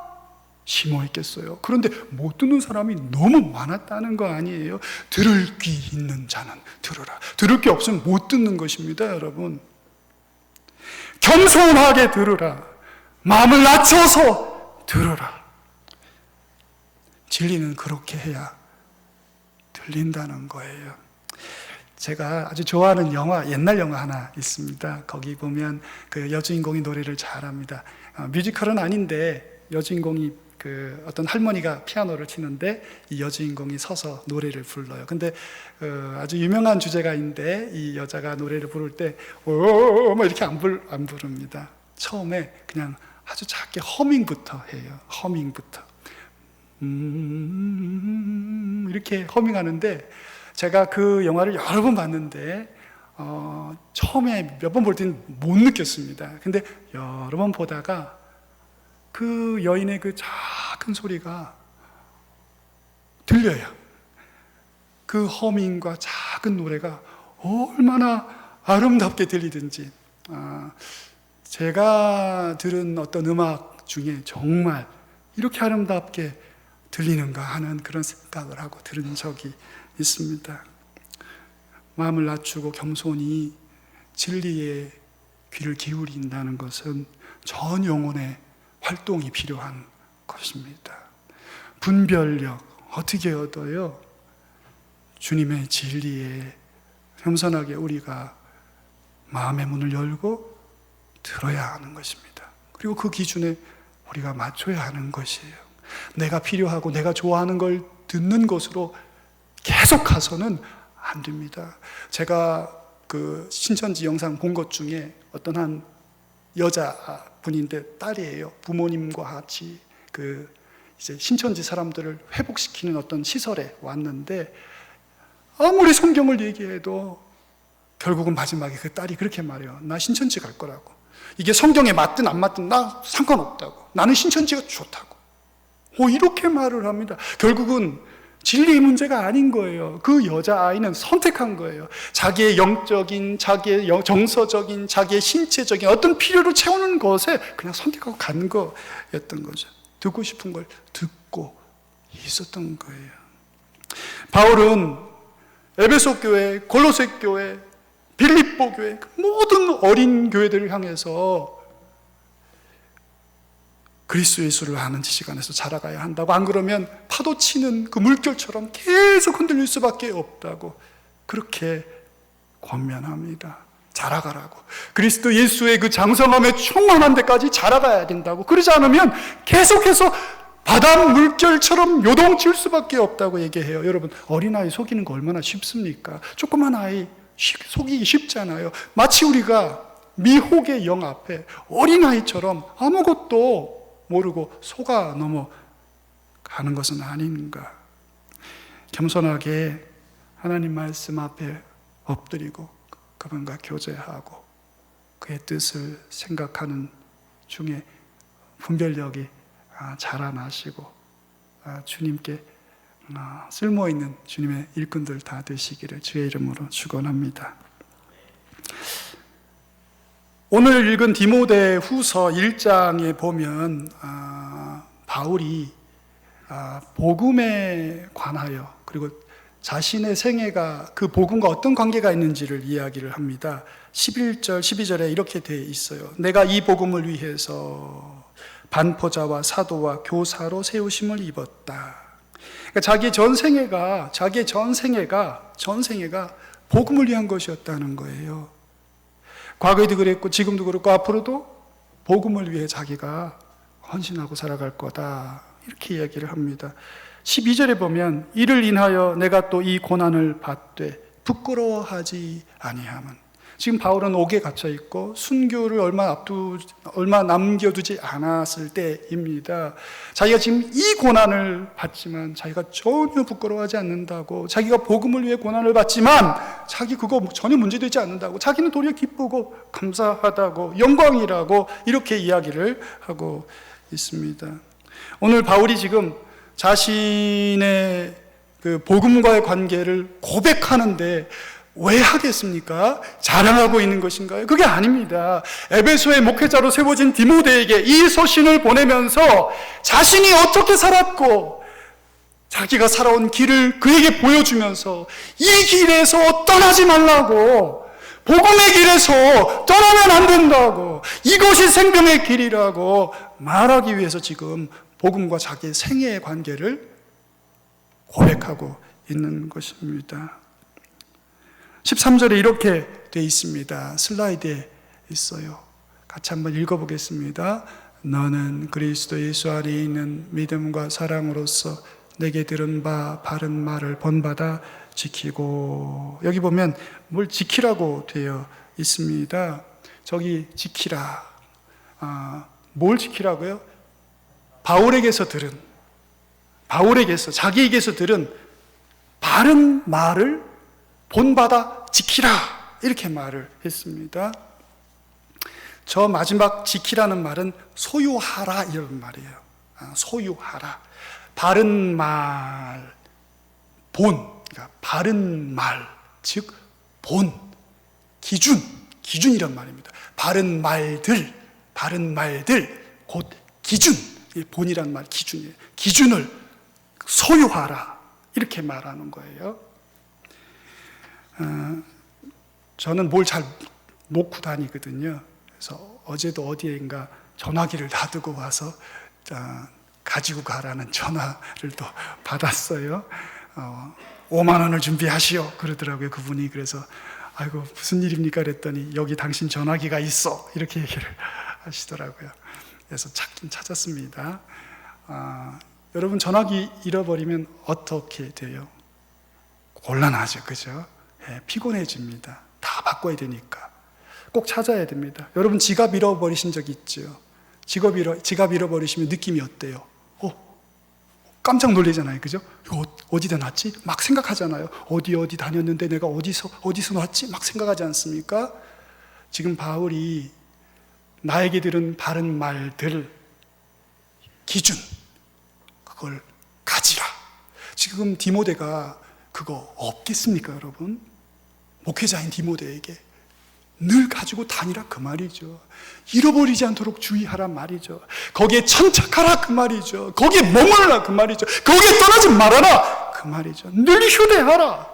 심오했겠어요? 그런데 못 듣는 사람이 너무 많았다는 거 아니에요? 들을 귀 있는 자는 들으라. 들을 귀 없으면 못 듣는 것입니다, 여러분. 겸손하게 들으라. 마음을 낮춰서 들으라. 진리는 그렇게 해야 들린다는 거예요. 제가 아주 좋아하는 영화, 옛날 영화 하나 있습니다. 거기 보면 그 여주인공이 노래를 잘합니다. 뮤지컬은 아닌데 여주인공이 그 어떤 할머니가 피아노를 치는데 이 여주인공이 서서 노래를 불러요. 근데 아주 유명한 주제가 있는데 이 여자가 노래를 부를 때 뭐 이렇게 안 부릅니다. 처음에 그냥 아주 작게 허밍부터 해요. 허밍부터. 이렇게 허밍하는데 제가 그 영화를 여러 번 봤는데 처음에 몇 번 볼 때는 못 느꼈습니다. 근데 여러 번 보다가 그 여인의 그 작은 소리가 들려요. 그 허밍과 작은 노래가 얼마나 아름답게 들리든지 제가 들은 어떤 음악 중에 정말 이렇게 아름답게 들리는가 하는 그런 생각을 하고 들은 적이 있습니다. 마음을 낮추고 겸손히 진리에 귀를 기울인다는 것은 전 영혼의 활동이 필요한 것입니다. 분별력 어떻게 얻어요? 주님의 진리에 겸손하게 우리가 마음의 문을 열고 들어야 하는 것입니다. 그리고 그 기준에 우리가 맞춰야 하는 것이에요. 내가 필요하고 내가 좋아하는 걸 듣는 것으로 계속 가서는 안 됩니다. 제가 그 신천지 영상 본 것 중에 어떤 한 여자분인데 딸이에요. 부모님과 같이 그 이제 신천지 사람들을 회복시키는 어떤 시설에 왔는데 아무리 성경을 얘기해도 결국은 마지막에 그 딸이 그렇게 말해요. 나 신천지 갈 거라고. 이게 성경에 맞든 안 맞든 나 상관없다고. 나는 신천지가 좋다고. 이렇게 말을 합니다. 결국은 진리의 문제가 아닌 거예요. 그 여자아이는 선택한 거예요. 자기의 영적인, 자기의 정서적인, 자기의 신체적인 어떤 필요를 채우는 것에 그냥 선택하고 간 거였던 거죠. 듣고 싶은 걸 듣고 있었던 거예요. 바울은 에베소 교회, 골로새 교회, 빌립보 교회, 모든 어린 교회들을 향해서 그리스도 예수를 아는 지식 안에서 자라가야 한다고, 안 그러면 파도 치는 그 물결처럼 계속 흔들릴 수밖에 없다고 그렇게 권면합니다. 자라가라고. 그리스도 예수의 그 장성함에 충만한 데까지 자라가야 된다고. 그러지 않으면 계속해서 바다 물결처럼 요동칠 수밖에 없다고 얘기해요. 여러분, 어린아이 속이는 거 얼마나 쉽습니까? 조그만 아이 속이기 쉽잖아요. 마치 우리가 미혹의 영 앞에 어린아이처럼 아무것도 모르고 속아 넘어가는 것은 아닌가. 겸손하게 하나님 말씀 앞에 엎드리고 그분과 교제하고 그의 뜻을 생각하는 중에 분별력이 자라나시고 주님께 쓸모있는 주님의 일꾼들 다 되시기를 주의 이름으로 축원합니다. 오늘 읽은 디모데 후서 1장에 보면 바울이 복음에 관하여, 그리고 자신의 생애가 그 복음과 어떤 관계가 있는지를 이야기를 합니다. 11절, 12절에 이렇게 되어 있어요. 내가 이 복음을 위해서 반포자와 사도와 교사로 세우심을 입었다. 그러니까 자기의 전 생애가 복음을 위한 것이었다는 거예요. 과거에도 그랬고 지금도 그렇고 앞으로도 복음을 위해 자기가 헌신하고 살아갈 거다, 이렇게 이야기를 합니다. 12절에 보면 이를 인하여 내가 또 이 고난을 받되 부끄러워하지 아니함은, 지금 바울은 옥에 갇혀 있고 순교를 얼마 남겨두지 않았을 때입니다. 자기가 지금 이 고난을 받지만 자기가 전혀 부끄러워하지 않는다고, 자기가 복음을 위해 고난을 받지만 자기 그거 전혀 문제되지 않는다고, 자기는 도리어 기쁘고 감사하다고, 영광이라고 이렇게 이야기를 하고 있습니다. 오늘 바울이 지금 자신의 그 복음과의 관계를 고백하는데 왜 하겠습니까? 자랑하고 있는 것인가요? 그게 아닙니다. 에베소의 목회자로 세워진 디모데에게 이 서신을 보내면서 자신이 어떻게 살았고 자기가 살아온 길을 그에게 보여주면서 이 길에서 떠나지 말라고, 복음의 길에서 떠나면 안 된다고, 이것이 생명의 길이라고 말하기 위해서 지금 복음과 자기의 생애의 관계를 고백하고 있는 것입니다. 13절에 이렇게 되어 있습니다. 슬라이드에 있어요. 같이 한번 읽어보겠습니다. 너는 그리스도 예수 안에 있는 믿음과 사랑으로서 내게 들은 바 바른 말을 본받아 지키고, 여기 보면 뭘 지키라고 되어 있습니다. 저기 지키라. 뭘 지키라고요? 자기에게서 들은 바른 말을 본받아 지키라, 이렇게 말을 했습니다. 저 마지막 지키라는 말은 소유하라 이런 말이에요. 소유하라. 바른 말, 그러니까 바른 말, 즉 본, 기준이란 말입니다. 바른 말들, 곧 기준, 본이란 말 기준이에요. 기준을 소유하라, 이렇게 말하는 거예요. 저는 뭘 잘 놓고 다니거든요. 그래서 어제도 어디인가 전화기를 놔두고 와서 가지고 가라는 전화를 또 받았어요. 5만 원을 준비하시오 그러더라고요, 그분이. 그래서 아이고 무슨 일입니까 그랬더니 여기 당신 전화기가 있어, 이렇게 얘기를 하시더라고요. 그래서 찾긴 찾았습니다. 여러분, 전화기 잃어버리면 어떻게 돼요? 곤란하죠, 그죠? 피곤해집니다. 다 바꿔야 되니까 꼭 찾아야 됩니다. 여러분, 지갑 잃어버리신 적 있죠? 지갑 잃어버리시면 느낌이 어때요? 깜짝 놀라잖아요. 그죠? 이거 어디다 놨지? 막 생각하잖아요. 어디 다녔는데 내가 어디서 놨지? 막 생각하지 않습니까? 지금 바울이 나에게 들은 바른 말들, 기준, 그걸 가지라. 지금 디모데가 그거 없겠습니까, 여러분? 목회자인 디모데에게 늘 가지고 다니라 그 말이죠. 잃어버리지 않도록 주의하라 말이죠. 거기에 천착하라 그 말이죠. 거기에 머물라 그 말이죠. 거기에 떠나지 말아라 그 말이죠. 늘 휴대하라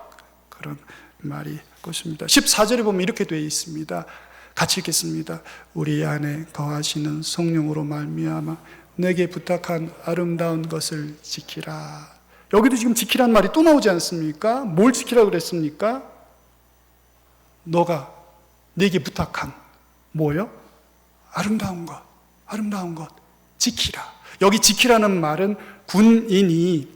그런 말이 것입니다. 14절에 보면 이렇게 되어 있습니다. 같이 읽겠습니다. 우리 안에 거하시는 성령으로 말미암아 내게 부탁한 아름다운 것을 지키라. 여기도 지금 지키라는 말이 또 나오지 않습니까? 뭘 지키라고 그랬습니까? 너가 내게 부탁한 뭐요? 아름다운 것 지키라. 여기 지키라는 말은 군인이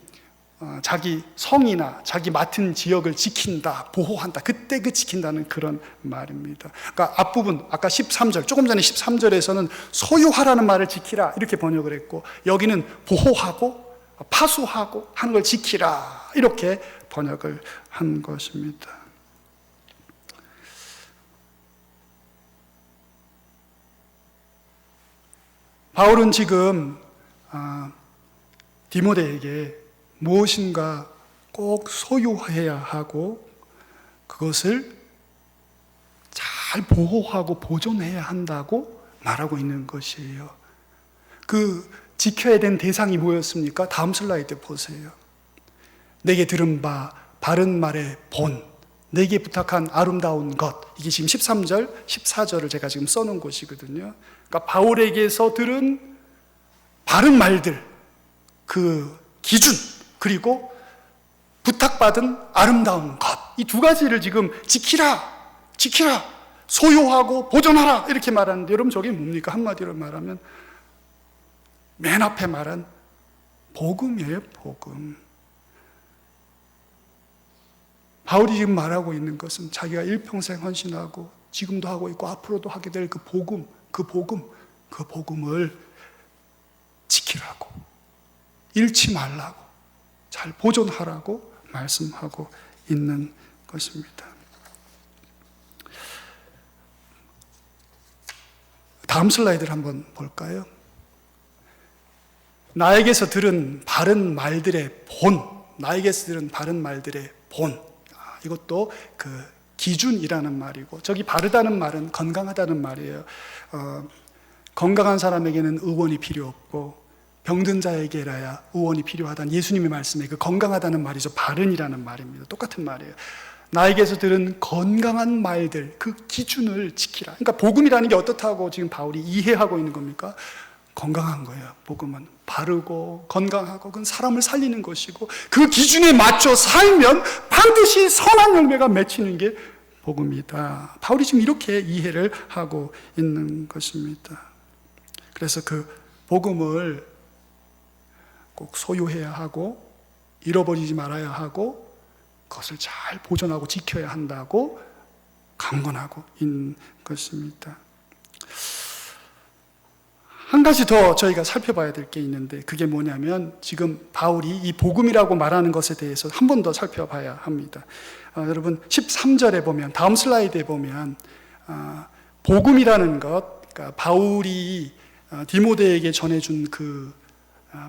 자기 성이나 자기 맡은 지역을 지킨다, 보호한다, 그때 그 지킨다는 그런 말입니다. 그러니까 앞부분 아까 13절, 조금 전에 13절에서는 소유하라는 말을 지키라 이렇게 번역을 했고, 여기는 보호하고 파수하고 하는 걸 지키라 이렇게 번역을 한 것입니다. 바울은 지금 디모데에게 무엇인가 꼭 소유해야 하고 그것을 잘 보호하고 보존해야 한다고 말하고 있는 것이에요. 그 지켜야 된 대상이 뭐였습니까? 다음 슬라이드 보세요. 내게 들은 바 바른 말의 본, 내게 부탁한 아름다운 것. 이게 지금 13절, 14절을 제가 지금 써놓은 것이거든요. 그러니까 바울에게서 들은 바른 말들, 그 기준, 그리고 부탁받은 아름다운 것, 이 두 가지를 지금 지키라, 소유하고 보존하라 이렇게 말하는데, 여러분 저게 뭡니까? 한마디로 말하면 맨 앞에 말한 복음이에요. 복음. 바울이 지금 말하고 있는 것은 자기가 일평생 헌신하고 지금도 하고 있고 앞으로도 하게 될 그 복음을 지키라고, 잃지 말라고, 잘 보존하라고 말씀하고 있는 것입니다. 다음 슬라이드를 한번 볼까요? 나에게서 들은 바른 말들의 본, 이것도 그 기준이라는 말이고, 저기 바르다는 말은 건강하다는 말이에요. 건강한 사람에게는 의원이 필요 없고 병든 자에게라야 의원이 필요하다는 예수님의 말씀에 그 건강하다는 말이죠. 바른이라는 말입니다. 똑같은 말이에요. 나에게서 들은 건강한 말들, 그 기준을 지키라. 그러니까 복음이라는 게 어떻다고 지금 바울이 이해하고 있는 겁니까? 건강한 거예요. 복음은 바르고 건강하고 그건 사람을 살리는 것이고, 그 기준에 맞춰 살면 반드시 선한 열매가 맺히는 게 복음이다. 바울이 지금 이렇게 이해를 하고 있는 것입니다. 그래서 그 복음을 꼭 소유해야 하고 잃어버리지 말아야 하고 그것을 잘 보존하고 지켜야 한다고 강권하고 있는 것입니다. 한 가지 더 저희가 살펴봐야 될 게 있는데, 그게 뭐냐면 지금 바울이 이 복음이라고 말하는 것에 대해서 한 번 더 살펴봐야 합니다. 여러분 13절에 보면, 다음 슬라이드에 보면 복음이라는 것, 그러니까 바울이 디모데에게 전해준 그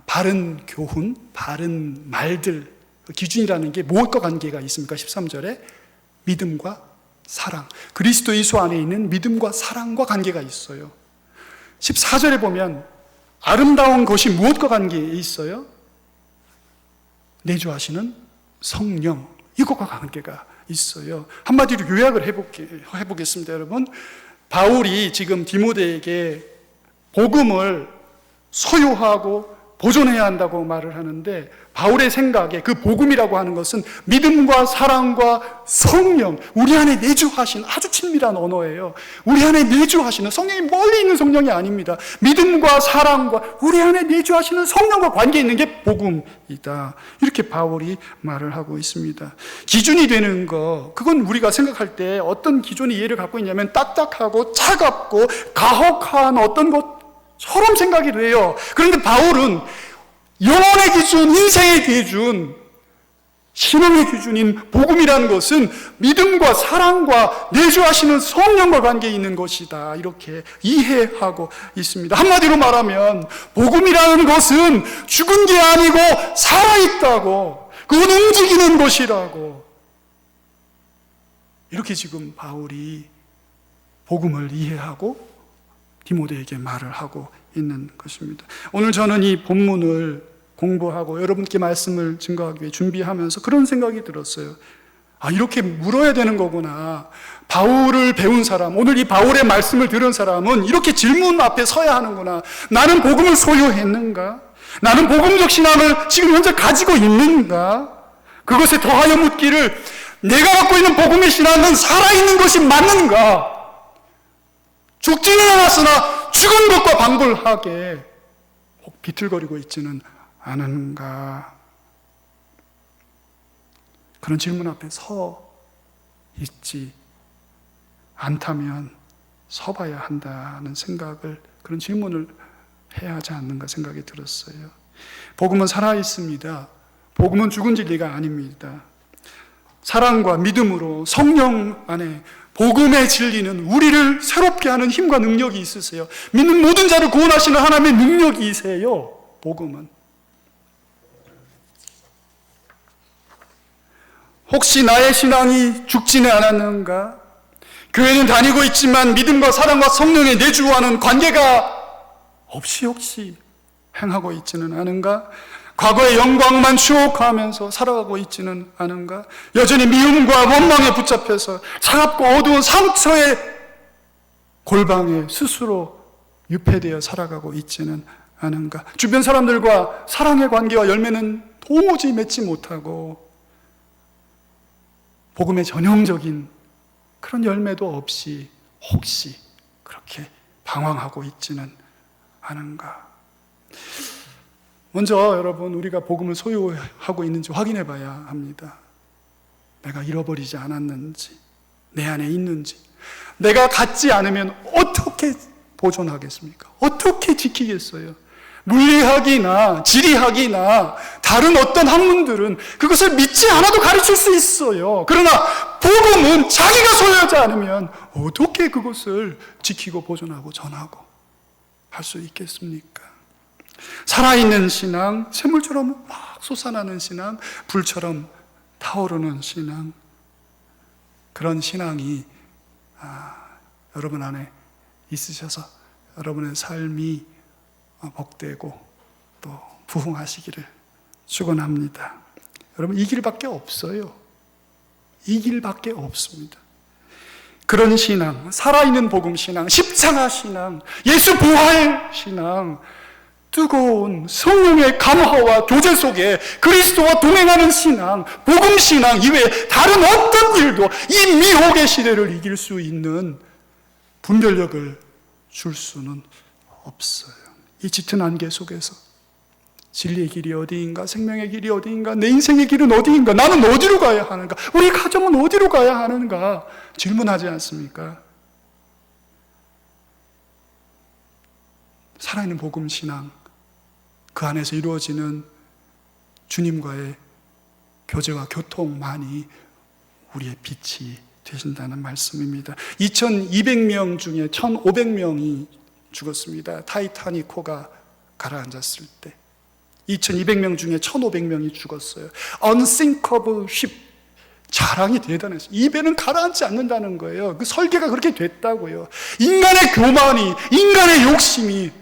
바른 교훈, 바른 말들, 그 기준이라는 게 무엇과 관계가 있습니까? 13절에 믿음과 사랑, 그리스도 예수 안에 있는 믿음과 사랑과 관계가 있어요. 14절에 보면 아름다운 것이 무엇과 관계에 있어요? 내주하시는 성령, 이것과 관계가 있어요. 한마디로 요약을 해보겠습니다. 여러분, 바울이 지금 디모데에게 복음을 소유하고 보존해야 한다고 말을 하는데, 바울의 생각에 그 복음이라고 하는 것은 믿음과 사랑과 성령, 우리 안에 내주하신 아주 친밀한 언어예요. 우리 안에 내주하시는 성령이 멀리 있는 성령이 아닙니다. 믿음과 사랑과 우리 안에 내주하시는 성령과 관계 있는 게 복음이다. 이렇게 바울이 말을 하고 있습니다. 기준이 되는 거, 그건 우리가 생각할 때 어떤 기준이 이해를 갖고 있냐면 딱딱하고 차갑고 가혹한 어떤 것처럼 생각이 돼요. 그런데 바울은 영혼의 기준, 인생의 기준, 신앙의 기준인 복음이라는 것은 믿음과 사랑과 내주하시는 성령과 관계에 있는 것이다. 이렇게 이해하고 있습니다. 한마디로 말하면 복음이라는 것은 죽은 게 아니고 살아있다고, 그건 움직이는 것이라고, 이렇게 지금 바울이 복음을 이해하고 디모데에게 말을 하고 있는 것입니다. 오늘 저는 이 본문을 공부하고 여러분께 말씀을 증거하기 위해 준비하면서 그런 생각이 들었어요. 이렇게 물어야 되는 거구나. 바울을 배운 사람, 오늘 이 바울의 말씀을 들은 사람은 이렇게 질문 앞에 서야 하는구나. 나는 복음을 소유했는가? 나는 복음적 신앙을 지금 현재 가지고 있는가? 그것에 더하여 묻기를, 내가 갖고 있는 복음의 신앙은 살아있는 것이 맞는가? 죽지는 않았으나 죽은 것과 방불하게 혹 비틀거리고 있지는 않은가? 그런 질문 앞에 서 있지 않다면 서봐야 한다는 생각을, 그런 질문을 해야 하지 않는가 생각이 들었어요. 복음은 살아있습니다. 복음은 죽은 진리가 아닙니다. 사랑과 믿음으로 성령 안에 복음의 진리는 우리를 새롭게 하는 힘과 능력이 있으세요. 믿는 모든 자를 구원하시는 하나님의 능력이세요. 복음은. 혹시 나의 신앙이 죽지는 않았는가? 교회는 다니고 있지만 믿음과 사랑과 성령의 내주와는 관계가 없이 혹시 행하고 있지는 않은가? 과거의 영광만 추억하면서 살아가고 있지는 않은가? 여전히 미움과 원망에 붙잡혀서 차갑고 어두운 상처의 골방에 스스로 유폐되어 살아가고 있지는 않은가? 주변 사람들과 사랑의 관계와 열매는 도무지 맺지 못하고 복음의 전형적인 그런 열매도 없이 혹시 그렇게 방황하고 있지는 않은가? 먼저 여러분, 우리가 복음을 소유하고 있는지 확인해 봐야 합니다. 내가 잃어버리지 않았는지, 내 안에 있는지. 내가 갖지 않으면 어떻게 보존하겠습니까? 어떻게 지키겠어요? 물리학이나 지리학이나 다른 어떤 학문들은 그것을 믿지 않아도 가르칠 수 있어요. 그러나 복음은 자기가 소유하지 않으면 어떻게 그것을 지키고 보존하고 전하고 할 수 있겠습니까? 살아있는 신앙, 샘물처럼 막 솟아나는 신앙, 불처럼 타오르는 신앙, 그런 신앙이 여러분 안에 있으셔서 여러분의 삶이 복되고 또 부흥하시기를 축원합니다. 여러분, 이 길밖에 없어요. 이 길밖에 없습니다. 그런 신앙, 살아있는 복음 신앙, 십자가 신앙, 예수 부활 신앙, 뜨거운 성령의 감화와 교제 속에 그리스도와 동행하는 신앙, 복음 신앙 이외에 다른 어떤 일도 이 미혹의 시대를 이길 수 있는 분별력을 줄 수는 없어요. 이 짙은 안개 속에서 진리의 길이 어디인가, 생명의 길이 어디인가, 내 인생의 길은 어디인가, 나는 어디로 가야 하는가, 우리 가정은 어디로 가야 하는가 질문하지 않습니까? 살아있는 복음 신앙, 그 안에서 이루어지는 주님과의 교제와 교통만이 우리의 빛이 되신다는 말씀입니다. 2200명 중에 1500명이 죽었습니다. 타이타닉호가 가라앉았을 때 2200명 중에 1500명이 죽었어요. Unsinkable ship, 자랑이 대단했어요. 이 배는 가라앉지 않는다는 거예요. 그 설계가 그렇게 됐다고요. 인간의 교만이, 인간의 욕심이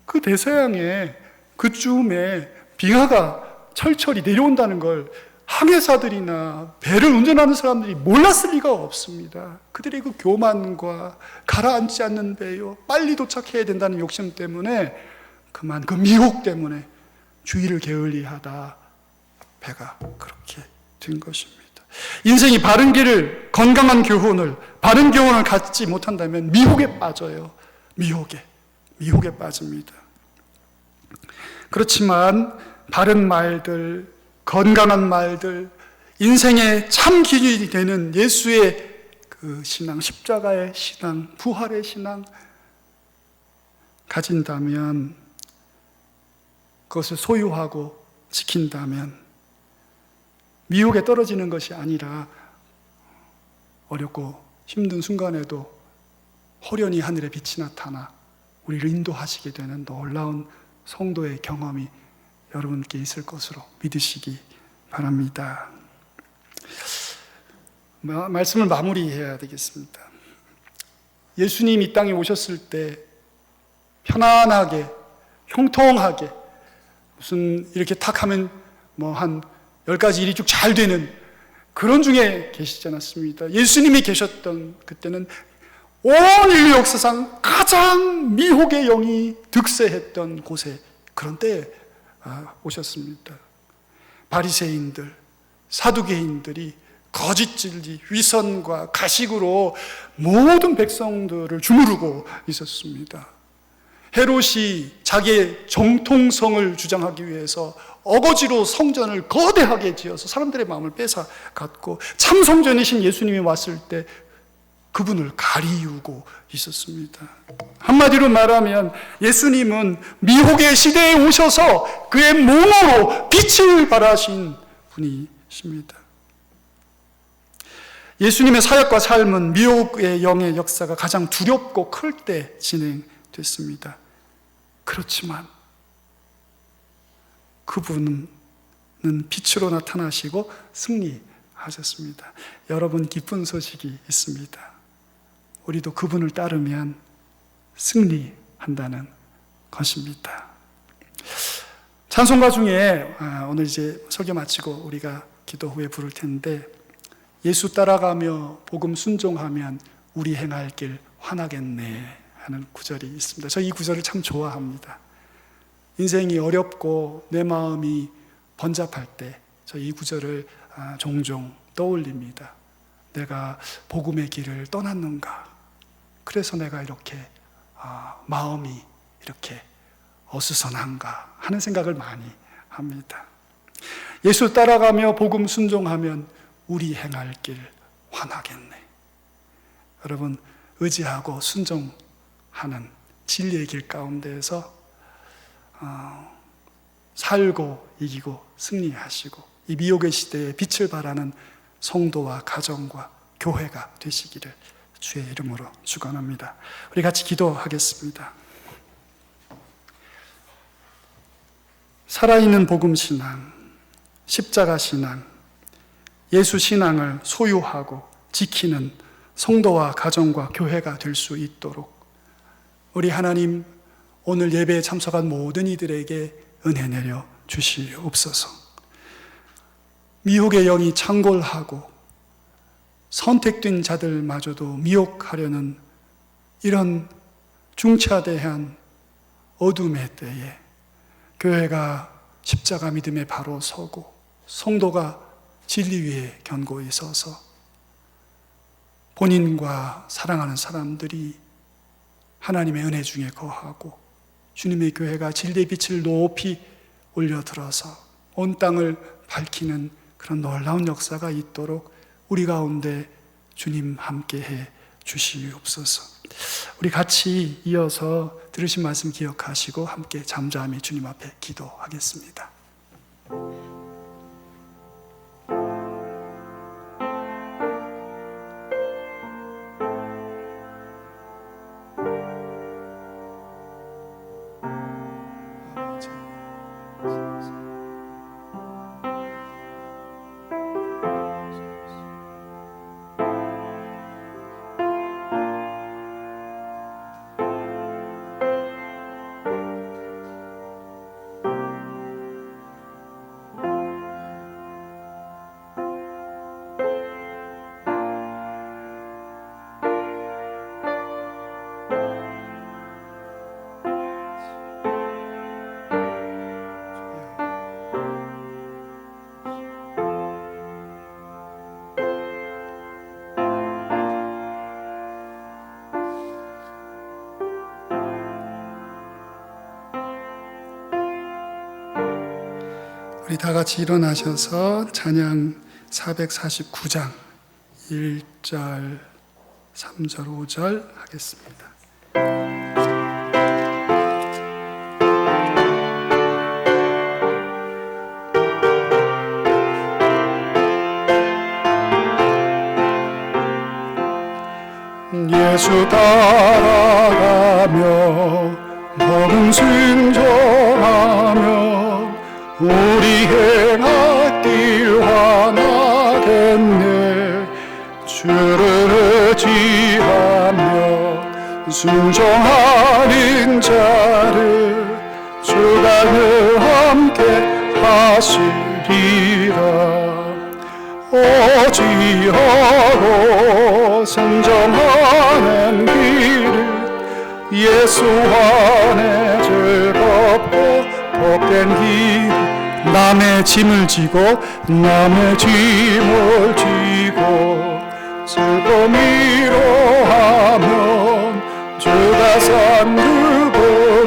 그 대서양에 그쯤에 빙하가 철철이 내려온다는 걸 항해사들이나 배를 운전하는 사람들이 몰랐을 리가 없습니다. 그들의 그 교만과 가라앉지 않는 배요, 빨리 도착해야 된다는 욕심 때문에, 그만 그 미혹 때문에 주의를 게을리하다 배가 그렇게 된 것입니다. 인생이 바른 길을, 건강한 교훈을, 바른 교훈을 갖지 못한다면 미혹에 빠져요. 미혹에 빠집니다. 그렇지만 바른 말들, 건강한 말들, 인생의 참 기준이 되는 예수의 그 신앙, 십자가의 신앙, 부활의 신앙 가진다면 그것을 소유하고 지킨다면 미혹에 떨어지는 것이 아니라 어렵고 힘든 순간에도 호련히 하늘의 빛이 나타나 우리를 인도하시게 되는 놀라운 성도의 경험이 여러분께 있을 것으로 믿으시기 바랍니다. 말씀을 마무리해야 되겠습니다. 예수님 이 땅에 오셨을 때 편안하게, 형통하게, 무슨 이렇게 탁 하면 뭐 한 10가지 일이 쭉 잘 되는 그런 중에 계시지 않았습니다. 예수님이 계셨던 그때는 온 인류 역사상 가장 미혹의 영이 득세했던 곳에, 그런 때에 오셨습니다. 바리새인들, 사두개인들이 거짓 진리, 위선과 가식으로 모든 백성들을 주무르고 있었습니다. 헤롯이 자기의 정통성을 주장하기 위해서 어거지로 성전을 거대하게 지어서 사람들의 마음을 뺏어갔고, 참 성전이신 예수님이 왔을 때 그분을 가리우고 있었습니다. 한마디로 말하면 예수님은 미혹의 시대에 오셔서 그의 몸으로 빛을 발하신 분이십니다. 예수님의 사역과 삶은 미혹의 영의 역사가 가장 두렵고 클 때 진행됐습니다. 그렇지만 그분은 빛으로 나타나시고 승리하셨습니다. 여러분, 기쁜 소식이 있습니다. 우리도 그분을 따르면 승리한다는 것입니다. 찬송가 중에 오늘 이제 설교 마치고 우리가 기도 후에 부를 텐데, 예수 따라가며 복음 순종하면 우리 행할 길 환하겠네 하는 구절이 있습니다. 저 이 구절을 참 좋아합니다. 인생이 어렵고 내 마음이 번잡할 때 저 이 구절을 종종 떠올립니다. 내가 복음의 길을 떠났는가? 그래서 내가 이렇게 마음이 이렇게 어수선한가 하는 생각을 많이 합니다. 예수 따라가며 복음 순종하면 우리 행할 길 환하겠네. 여러분, 의지하고 순종하는 진리의 길 가운데에서 살고 이기고 승리하시고 이 미혹의 시대에 빛을 발하는 성도와 가정과 교회가 되시기를 주의 이름으로 축원합니다. 우리 같이 기도하겠습니다. 살아있는 복음 신앙, 십자가 신앙, 예수 신앙을 소유하고 지키는 성도와 가정과 교회가 될 수 있도록 우리 하나님, 오늘 예배에 참석한 모든 이들에게 은혜 내려 주시옵소서. 미혹의 영이 창궐하고 선택된 자들마저도 미혹하려는 이런 중차대한 어둠의 때에 교회가 십자가 믿음에 바로 서고 성도가 진리 위에 견고히 서서 본인과 사랑하는 사람들이 하나님의 은혜 중에 거하고 주님의 교회가 진리의 빛을 높이 올려들어서 온 땅을 밝히는 그런 놀라운 역사가 있도록 우리 가운데 주님 함께해 주시옵소서. 우리 같이 이어서 들으신 말씀 기억하시고 함께 잠잠히 주님 앞에 기도하겠습니다. 우리 다 같이 일어나셔서 찬양 449장 1절, 3절, 5절 하겠습니다. 주 따라가며 복음 순종하며 우리 행할 길 환하겠네. 주를 의지하며 순종하는 자를 주가 늘 함께 하시리라. 오지하고 순종하는 길을 예수 안에 즐겁고 복된 길. 남의 짐을 지고 슬픔 위로하면 주가 산두고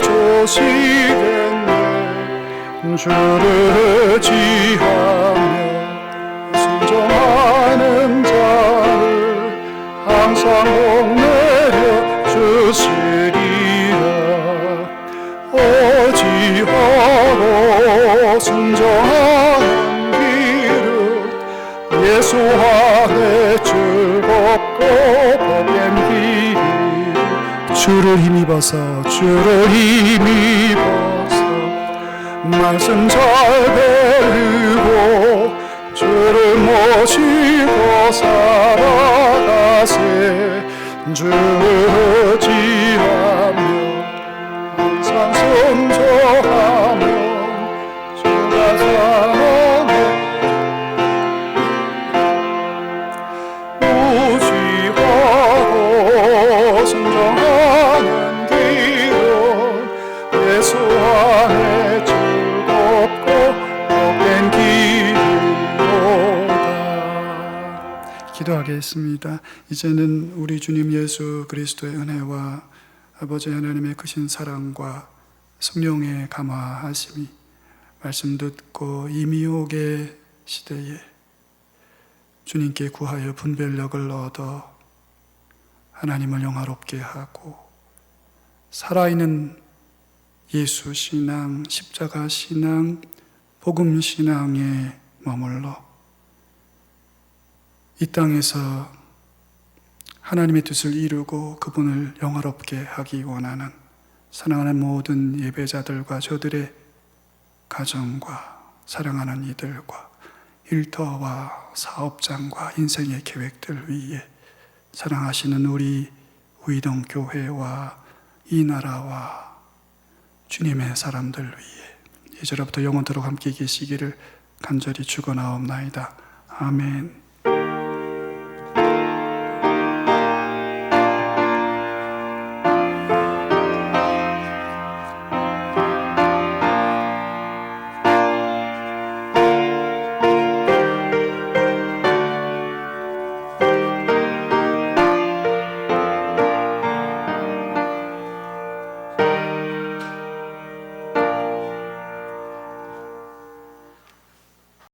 조시겠네. 주를 의지하며 순종하는 자를 항상 복내려 주시리라. 오지하고 순종하는 길은 예수 안에 즐겁고 복된 길. 주를 힘입어서 말씀 잘 배우고 주를 모시고 살아가세. 주를 의지하며 항상 순종하며 주가 사랑해. 무지하고 순종하는 길은 예수 안에 즐겁고 복된 길이로다. 기도하겠습니다. 이제는 우리 주님 예수 그리스도의 은혜와 아버지 하나님의 크신 사랑과 성령의 감화하심이 말씀 듣고 이 미혹의 시대에 주님께 구하여 분별력을 얻어 하나님을 영화롭게 하고 살아있는 예수 신앙, 십자가 신앙, 복음 신앙에 머물러 이 땅에서 하나님의 뜻을 이루고 그분을 영화롭게 하기 원하는 사랑하는 모든 예배자들과 저들의 가정과 사랑하는 이들과 일터와 사업장과 인생의 계획들 위에 사랑하시는 우리 우이동 교회와 이 나라와 주님의 사람들 위해 이제로부터 영원토록 함께 계시기를 간절히 축원하옵나이다. 아멘.